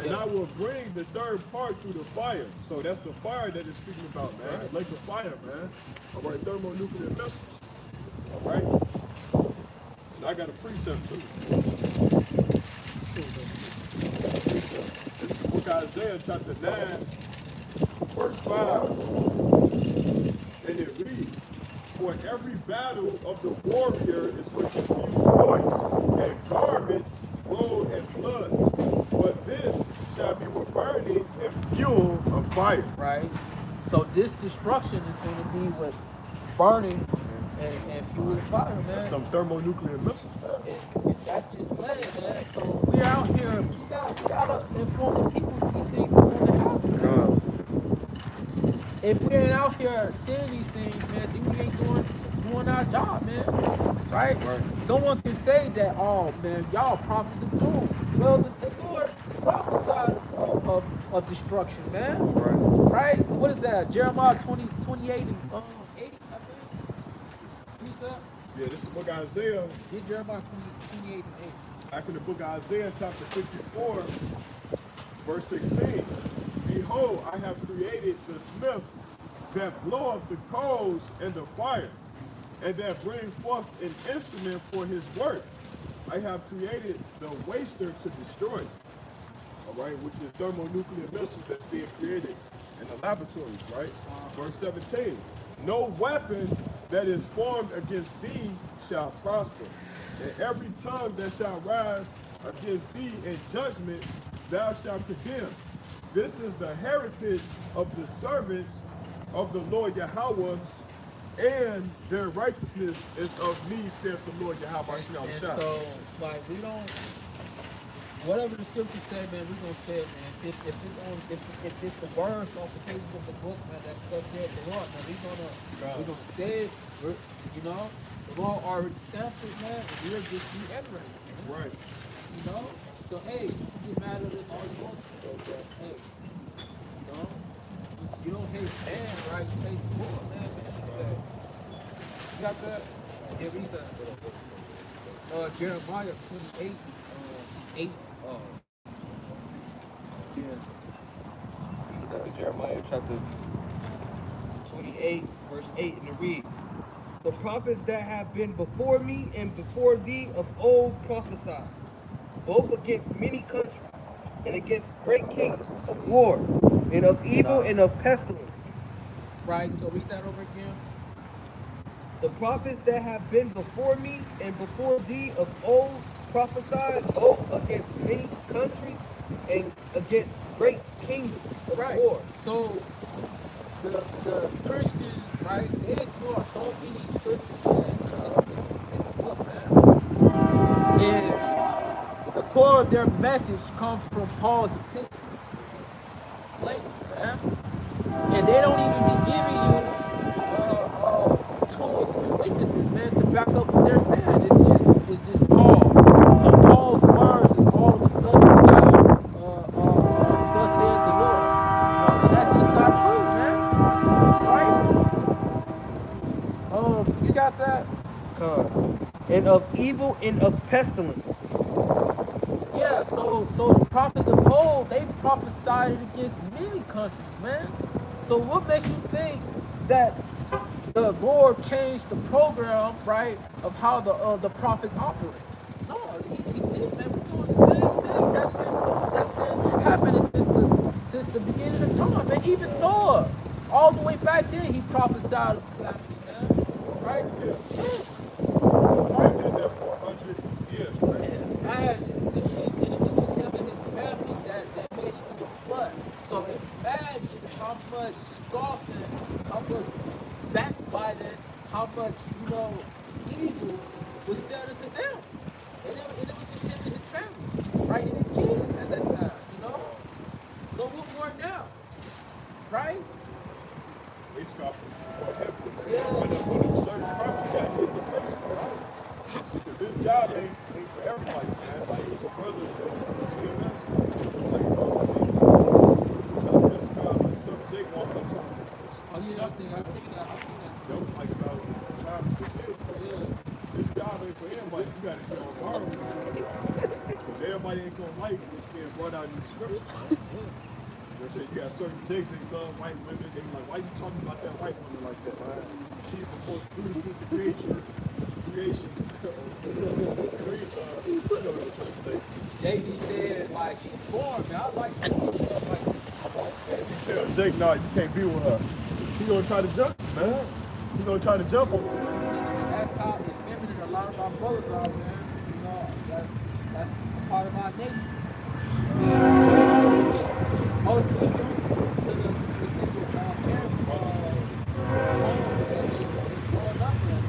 Speaker 2: And I will bring the third part through the fire. So that's the fire that it's speaking about, man. Right. Lake of fire, man. All right, thermonuclear missiles. All right. And I got a precept too. This is the book of Isaiah, chapter 9, verse 5. And it reads, for every battle of the warrior is with confused voice, and garments rolled in blood. But this shall be with burning and fuel of fire.
Speaker 1: Right. So this destruction is going to be with burning and fuel of fire, man.
Speaker 2: That's some thermonuclear missiles.
Speaker 1: And that's just playing, man. So we're out here. We gotta inform the people these things are going to happen. If we ain't out here seeing these things, man, then we ain't doing our job, man. Right? Someone can say that, oh man, y'all prophets of doom. Well, the Lord prophesied of destruction, man. Right? What is that? Jeremiah 28 and 80, I think. What's up?
Speaker 2: Yeah, this is the book of Isaiah.
Speaker 1: Get Jeremiah 28 and 8.
Speaker 2: After the book of Isaiah, chapter 54, verse 16. Behold, I have created the smith that bloweth the coals and the fire, and that bring forth an instrument for his work. I have created the waster to destroy. All right, which is thermonuclear missiles that's being created in the laboratories, right? Verse 17. No weapon that is formed against thee shall prosper, and every tongue that shall rise against thee in judgment thou shalt condemn. This is the heritage of the servants of the Lord Yahweh, and their righteousness is of me, saith the Lord Yahweh.
Speaker 1: And so, like, we don't, whatever the scripture say, man, we gonna say it, man. If it's the words off the pages of the book, man, that stuff said the Lord, man, we gonna say it. You know, the Lord already stamped it, man. And we're just reiterating, man.
Speaker 2: Right.
Speaker 1: You know, so hey, you can get mad at us all you want to, but hey, you know, you don't hate man, right? You hate the Lord, man. You got that? Yeah, read that. Jeremiah 28, 8.
Speaker 3: Yeah. Jeremiah chapter 28, verse 8, and it reads, "The prophets that have been before me and before thee of old prophesied, both against many countries, and against great kingdoms, of war, and of evil, and of pestilence."
Speaker 1: Right, so read that over again.
Speaker 3: The prophets that have been before me and before thee of old prophesied, both against many countries and against great kingdoms of war.
Speaker 1: So the Christians, right, they ignore so many scriptures in the book, man. And the core of their message comes from Paul's epistles. Plainly, man. And they don't even be giving you two witnesses, man, to back up what they're saying. It's just Paul. So Paul's words is all of a sudden now, thus said the Lord. And that's just not true, man. Right? You got that?
Speaker 3: And of evil and of pestilence.
Speaker 1: Yeah, so the prophets of old, they prophesied against many countries, man. So what makes you think that the Lord changed the program, right, of how the prophets operate? No, he did, man. We're doing the same thing that's been happening since the beginning of time, man. Even Noah, all the way back then, he prophesied of calamity, man. Right? Yes.
Speaker 2: Right. Been there for 100 years, right?
Speaker 1: And imagine, and it was just him and his family that made it through the flood. So imagine how much scoffing, how much backbiting, how much, evil was said unto them. And it was just him and his family, right? And his kids at that time, So what more now? Right?
Speaker 2: They scoffing for heaven.
Speaker 1: Yeah.
Speaker 2: When certain prophets got hit in the face, right? See, 'cause this job ain't for everybody, man. Like, it's a brother that GMS, like, this guy, like, some Jake walked up to him.
Speaker 1: Oh, yeah, I think I've seen that.
Speaker 2: That was like about 5 or 6 years ago.
Speaker 1: Yeah.
Speaker 2: This job ain't for everybody. You gotta be on guard with it. Because everybody ain't gonna like what's being brought out in the scriptures. They say you got certain Jakes, they love white women. They be like, why you talking about that white woman like that, man? She's the most beautiful creation. You know what I'm trying to say.
Speaker 1: JD said, like, she's foreign, man. I like that.
Speaker 2: You tell Jake, no, you can't be with her. He gonna try to jump, man. He gonna try to jump on her.
Speaker 1: And that's how effeminate a lot of our brothers are, man. That's a part of our nature. Mostly due to the single parent homes that they growing up in,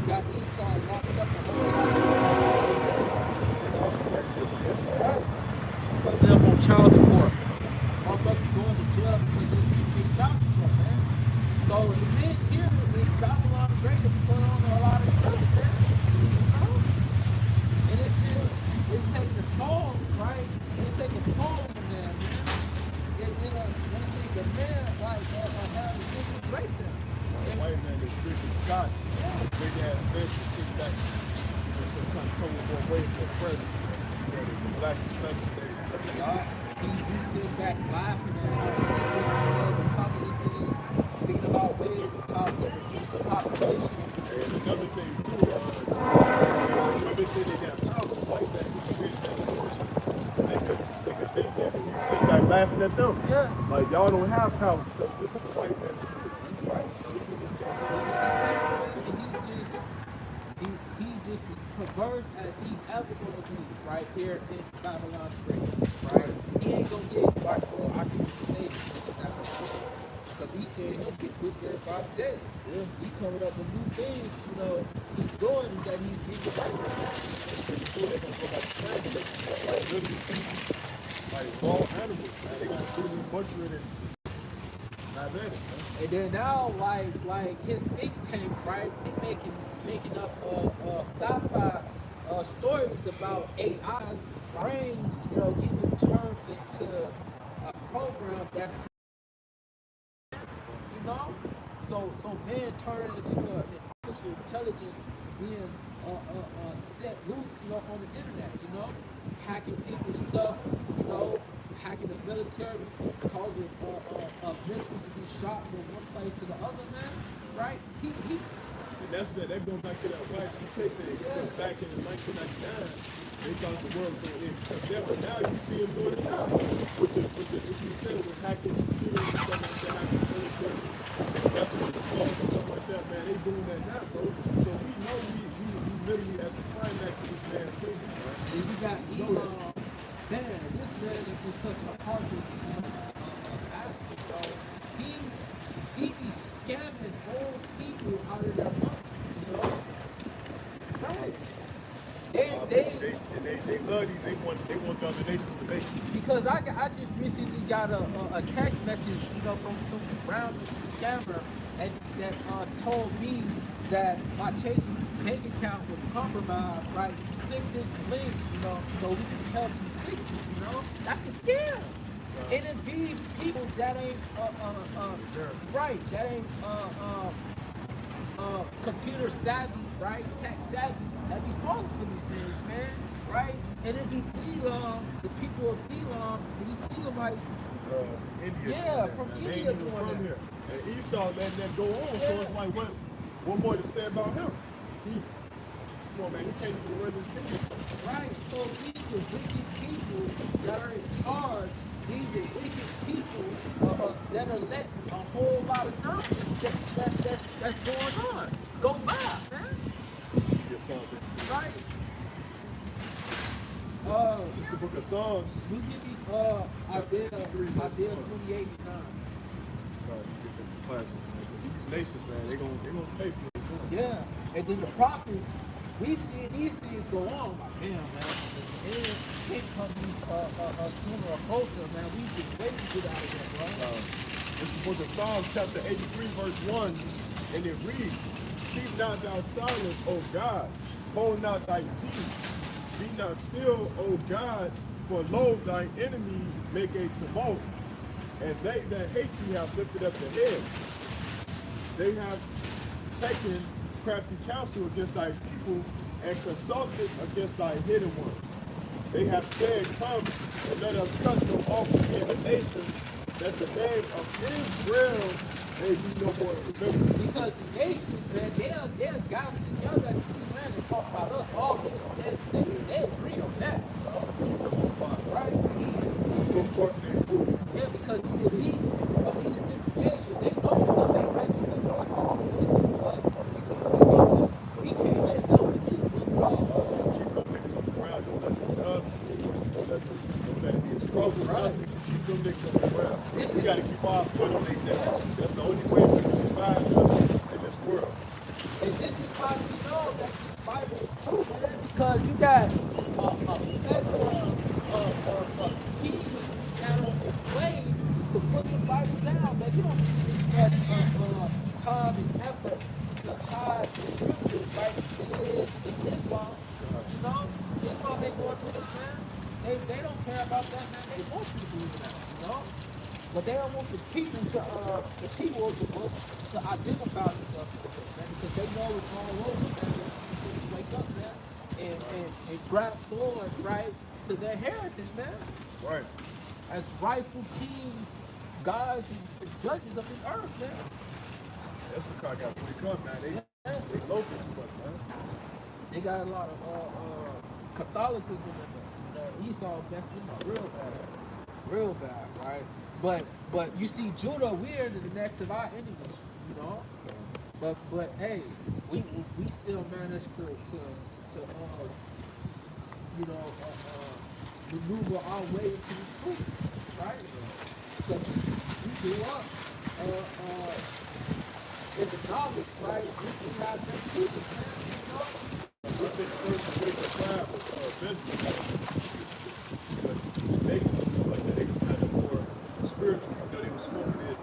Speaker 1: Got Esau locked up in Putting them on child support. Motherfuckers going to jail because they can't pay child support, man. So the men here in Babylon the Great is put on a lot of stuff, man. And it's taking a toll, right? It's taking a toll on them, man. When I think a man like that have a different great thing.
Speaker 2: White man is drinking scotch. Big ass bitch and sit back. Some kind of come more way for the press. Relax his stomach state.
Speaker 1: He sit back laughing at how stupid the communist is, thinking about ways of how to reduce the population.
Speaker 2: And another thing too, women say they got power like that. So they could think that he's sitting back laughing at them.
Speaker 1: Yeah.
Speaker 2: Like y'all don't have power. This is the white man. Right? So this is his
Speaker 1: This is his kingdom. verse as he ever gonna be right here in Babylon 3, right? He ain't gonna get like, well, I can say because he said he'll get with there by the day.
Speaker 2: Yeah.
Speaker 1: He coming up with new things, you know, he's doing is that he's getting right now.
Speaker 2: Before they gonna go back to China, like literally, like raw animals, man. They gonna literally butcher it and just have at it, man.
Speaker 1: And then now, like his think tanks, right? They making up sci-fi stories about AI's brains, you know, getting turned into a program that's, you know, so man turning into an artificial intelligence being set loose, you know, on the internet, you know, hacking people's stuff, you know, hacking the military, causing missiles to be shot from one place to the other, man, right? He
Speaker 2: And that goes back to that Y2K thing. Because back in 1999, they thought the world was going to end. But now you see them doing it now. What you said with hacking computers and stuff like that, hacking military, that's what it's called and stuff like that, man. They doing that now, bro. So we know we literally at the climax of this man's kingdom, right?
Speaker 1: and you got Elon, man, this man is just such a heartless bastard, bro. He be scamming old people out of their money, you know? Right. They
Speaker 2: love these. They want the other nations to make it.
Speaker 1: because I just recently got a text message, you know, from some random scammer that told me that my Chasing bank account was compromised, right? Click this link, you know, so we can help you fix it, you know? That's a scam. And it be people that ain't right, that ain't computer savvy, right? Tech savvy, that be falling for these things, man, right? And it be Elon, the people of Elon, these Elamites.
Speaker 2: India.
Speaker 1: Yeah, from
Speaker 2: They
Speaker 1: India
Speaker 2: ain't even
Speaker 1: doing
Speaker 2: from
Speaker 1: that.
Speaker 2: here. And Esau letting that go on. So it's like, what more to say about him? Come on, man, he can't even run his kingdom.
Speaker 1: Right, so these are wicked people that are in charge. These are wicked people that are letting a whole lot of nonsense that's going on go by, man.
Speaker 2: Get something.
Speaker 1: Right.
Speaker 2: It's the book of Psalms.
Speaker 1: You give me Isaiah 28 and 9.
Speaker 2: Sorry, get the classic, man. Because these nations, man, they gonna pay for it.
Speaker 1: Yeah, and then the prophets, we see these things go on. Like, damn, man, the end can't come sooner or closer, man. We just wait to get out of there, bro.
Speaker 2: This is the book of Psalms, chapter 83, verse 1, and it reads, Keep not thou silence, O God, hold not thy peace. Be not still, O God, for lo, thy enemies make a tumult, and they that hate thee have lifted up their heads. They have taken crafty counsel against thy people and consulted against thy hidden ones. They have said, Come and let us cut them off in the nation, that the name of Israel may be no more remembered.
Speaker 1: Because the nations, man, they'll gather together as two men and talk about us all. They agree on that, right? Yeah, because the elites of these different nations, they know what's up. They register like, oh, listen to us. We can't let them with this book at all.
Speaker 2: Keep them niggas on the ground. Don't let them dust. Don't let it be exposed.
Speaker 1: Right.
Speaker 2: Keep them niggas on the ground.
Speaker 1: This
Speaker 2: We
Speaker 1: is-
Speaker 2: got to keep our foot on their neck. That's the only way we can survive in this world.
Speaker 1: And this is how you know that this Bible is true, man, because you got a plethora of schemes that are in place to put the Bible down, man. You don't need as much time and effort to hide the scriptures, right? It is in Islam, you know? Islam ain't going through this, man. They don't care about that, man. They want you to believe in that, you know? But they don't want the people of the book to identify themselves with it, man, because they know it's all over, man. People wake up, man, and grab swords, right, to their heritage, man,
Speaker 2: Right.
Speaker 1: as rightful kings, gods, and judges of this earth, man.
Speaker 2: That's the car got to wake up, man. They loafing too much, man.
Speaker 1: They got a lot of Catholicism in them. You know, Esau messed them up real bad, right? But you see, Judah, we're the next of our enemies, you know. But hey, we still managed to to maneuver our way into the truth, right? Because we grew up in the knowledge, right? We have them teachers, man.
Speaker 2: I think first the way to tribe was Benjamin. They stuff like that. They were kind of more spiritual. You know, they were smoking it,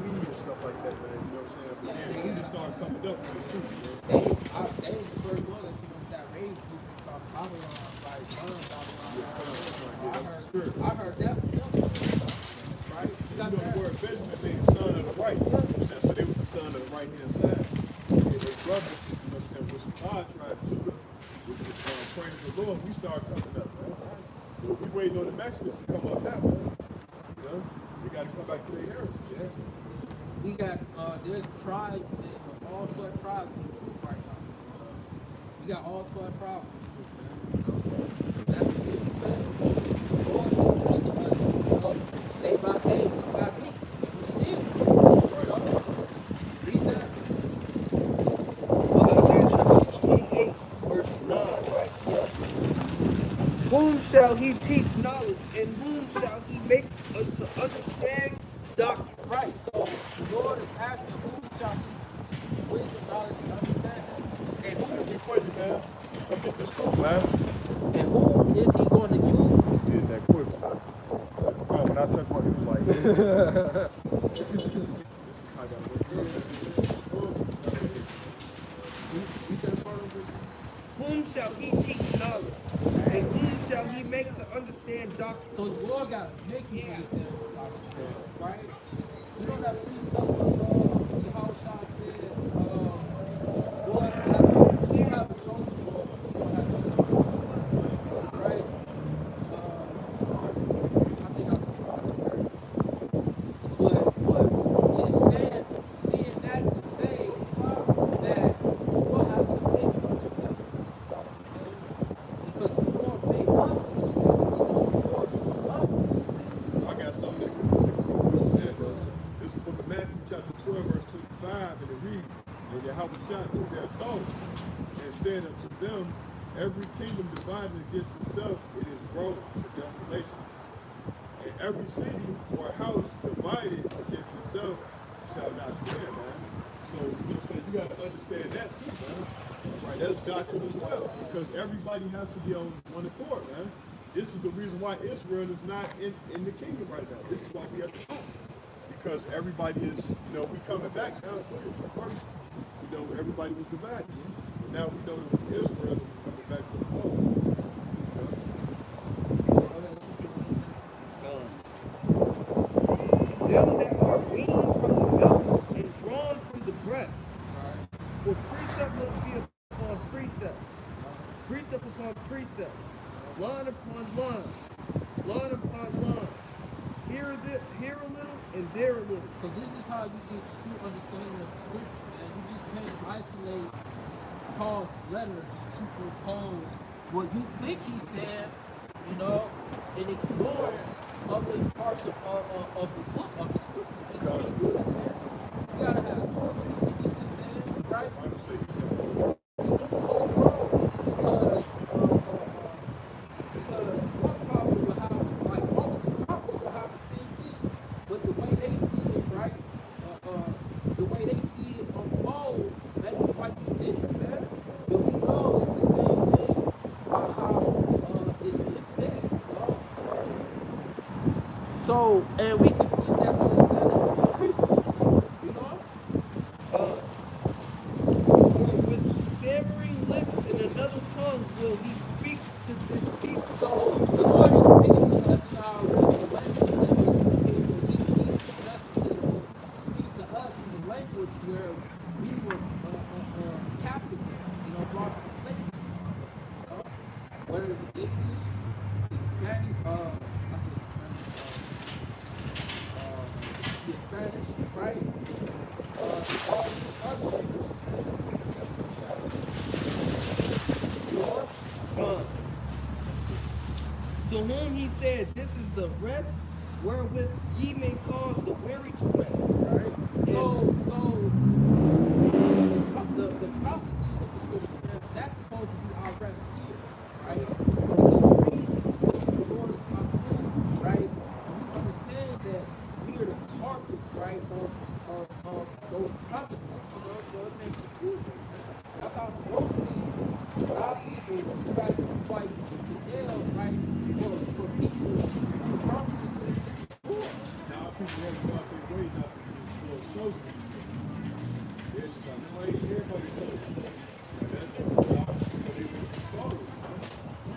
Speaker 2: weed and stuff like that, man. You know what I'm saying? But
Speaker 1: Yeah,
Speaker 2: then Jesus started coming up with the truth, you know?
Speaker 1: They was the first one that came up with that rage music called Babylon, like Babylon. I heard that from them, right?
Speaker 2: You know the word Benjamin means son of the right. You know what I'm saying? So they was the son of the right hand side. And their brothers, you know what I'm saying, was our tribe, Judah, which was praying to the Lord. We started coming up, man. But we waiting on the Mexicans to come up now, man. You know? They got to come back to their heritage, yeah.
Speaker 1: We got there's tribes, man, but all 12 tribes in the truth right now. We got all 12 tribes in the truth, man. That's what we day by day, we got me, and we see it. Read that.
Speaker 3: Isaiah chapter 28, verse 9, right? Whom shall he teach knowledge, and whom shall he make to understand doctrine?
Speaker 1: Right, so the Lord is asking who shall he teach wisdom, knowledge, and understanding. And who,
Speaker 2: Before you, man, come get this truth, man.
Speaker 1: and who is he going to use?
Speaker 2: Did that quick. Oh, when I took one, he was like, this is how that works.
Speaker 3: Whom shall he teach knowledge, and whom shall he make to understand doctrine?
Speaker 1: So the Lord got to make you understand this doctrine, right? You know that precept of Yahushua said, we have a chosen Lord, right? I think I but just seeing that to say that the Lord has to make you understand this stuff, because the Lord made us understand, the Lord told us understand.
Speaker 2: I got something that said, this is the book of Matthew, chapter 12, verse 25, and it reads, and Yahushua knew their thoughts, and said unto them, every kingdom divided against itself, it is brought to desolation. And every city or house divided against itself shall not stand, man. So, you know what I'm saying? You got to understand that too, man. Right, that's doctrine as well, because everybody has to be on one accord, man. This is the reason why Israel is not in the kingdom right now. This is why we have to go. Because everybody is, you know, we coming back now. First, you know, everybody was divided. But now we know that Israel is coming back to the fold.
Speaker 3: Them that are weaned from the milk and drawn from the breast. For precept must be upon precept, precept upon precept, line upon line, line upon line. Here a little and there a little.
Speaker 1: So this is how you get true understanding of the scriptures, man. You just can't isolate Paul's letters and superimpose what you think he said, you know, and ignore other parts of the book of the scriptures. And you can't do that, man. You gotta have two or three witnesses, man, right? Because one prophet will have, like multiple prophets will have the same vision, but the way they see it, right? The way they see it unfold, might be different, man. But we know it's the same thing about how it's being said, you know? So, and we can get that understanding of the precepts, you know?
Speaker 3: With stammering lips and another tongue will he speak to this people.
Speaker 1: So the Lord is speaking to us in our original language, and he's speaking to us in the language where we were captive, you know, brought to slavery. Whether it be English, Spanish, I said Spanish, right? All these other languages.
Speaker 3: To whom he said, this is the rest wherewith ye may cause the weary to rest.
Speaker 1: Right? So the prophecies of the scriptures, man, that's supposed to That's how it's supposed to be. A lot of people try to fight the hell, right, for people and the promises.
Speaker 2: Now people have to go out their way not to be chosen. They're just like, no, everybody chosen. And that's what they would be scholars.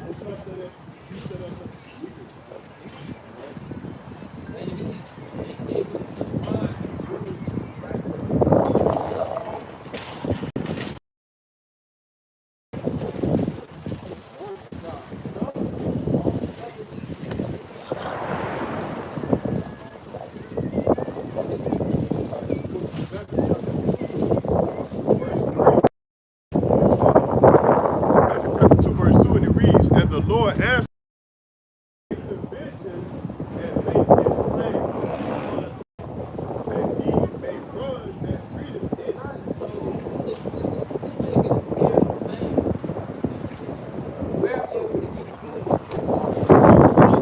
Speaker 2: Most of us say that you set us up for weakness.
Speaker 1: And he gave us divine ability, right?
Speaker 2: Chapter 2, verse 2, and it reads, and the Lord answered the vision and make it plain that he may run that readeth it.
Speaker 1: So it's he making it very plain. We're able to get good.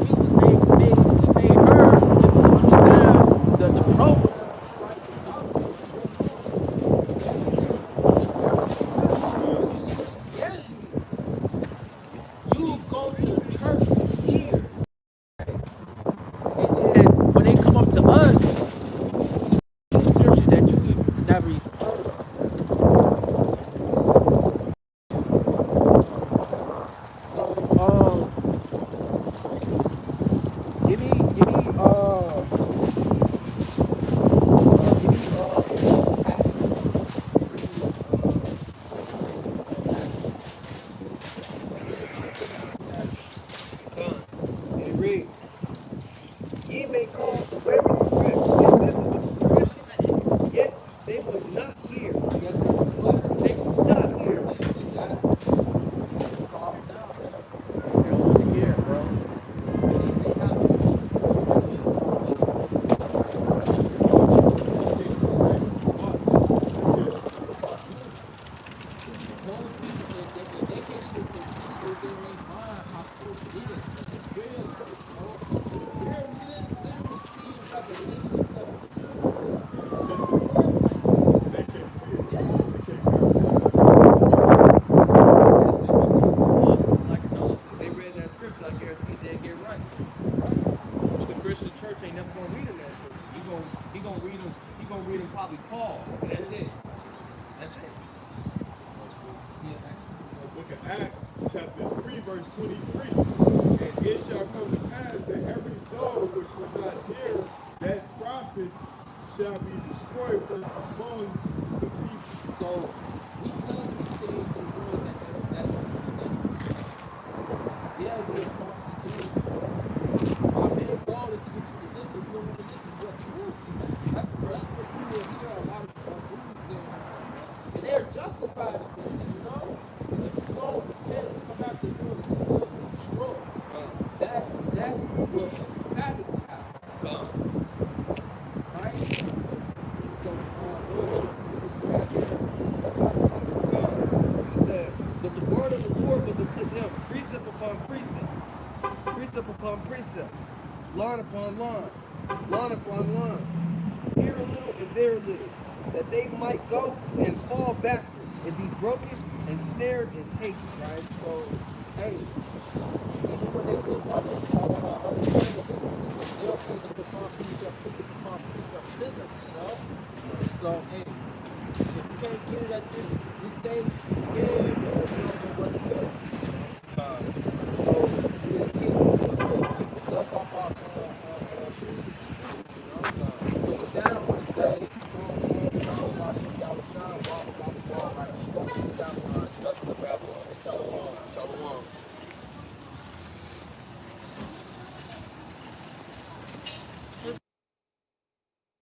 Speaker 1: He made her able to understand the program. But you see what she telling you. You go to church for years. And then when they come up to us, the scriptures that you never even heard of. So, give me,
Speaker 3: It reads, ye may cause the weary to rest, and this is the progression, yet they would not hear. They would not hear. They don't want to hear, bro.
Speaker 2: They can't see it. They can't comprehend
Speaker 3: Like, no, if they read that scripture, I guarantee they'd get right. But the Christian church ain't never gonna read him that scripture. He gonna read him probably Paul, and that's it. That's it.
Speaker 2: the book of Acts, chapter 3, verse 23. And it shall come to pass that every soul which will not hear that prophet shall be destroyed from among the people.
Speaker 1: So we tell these things in words that don't listen. Yeah, we're supposed to do it. Our main goal is to get you to listen. We don't want to listen to what's told to you. That's what we will hear a lot of gurus and they're justified to say that, you know? If you don't repent and come back to the Lord, destroy. That is what happened.
Speaker 3: Come.
Speaker 1: Right? So, go ahead. What you have here?
Speaker 3: It says, but the word of the Lord was unto them precept upon precept, precept upon precept, line upon line, line upon line, here a little and there a little, that they might go and fall backward and be broken and snared and taken.
Speaker 1: Right? So, hey, even when they did what they talk about other things, they'll precept upon precept to them, you know? So, hey, if you can't get it at this stage, yeah, you know what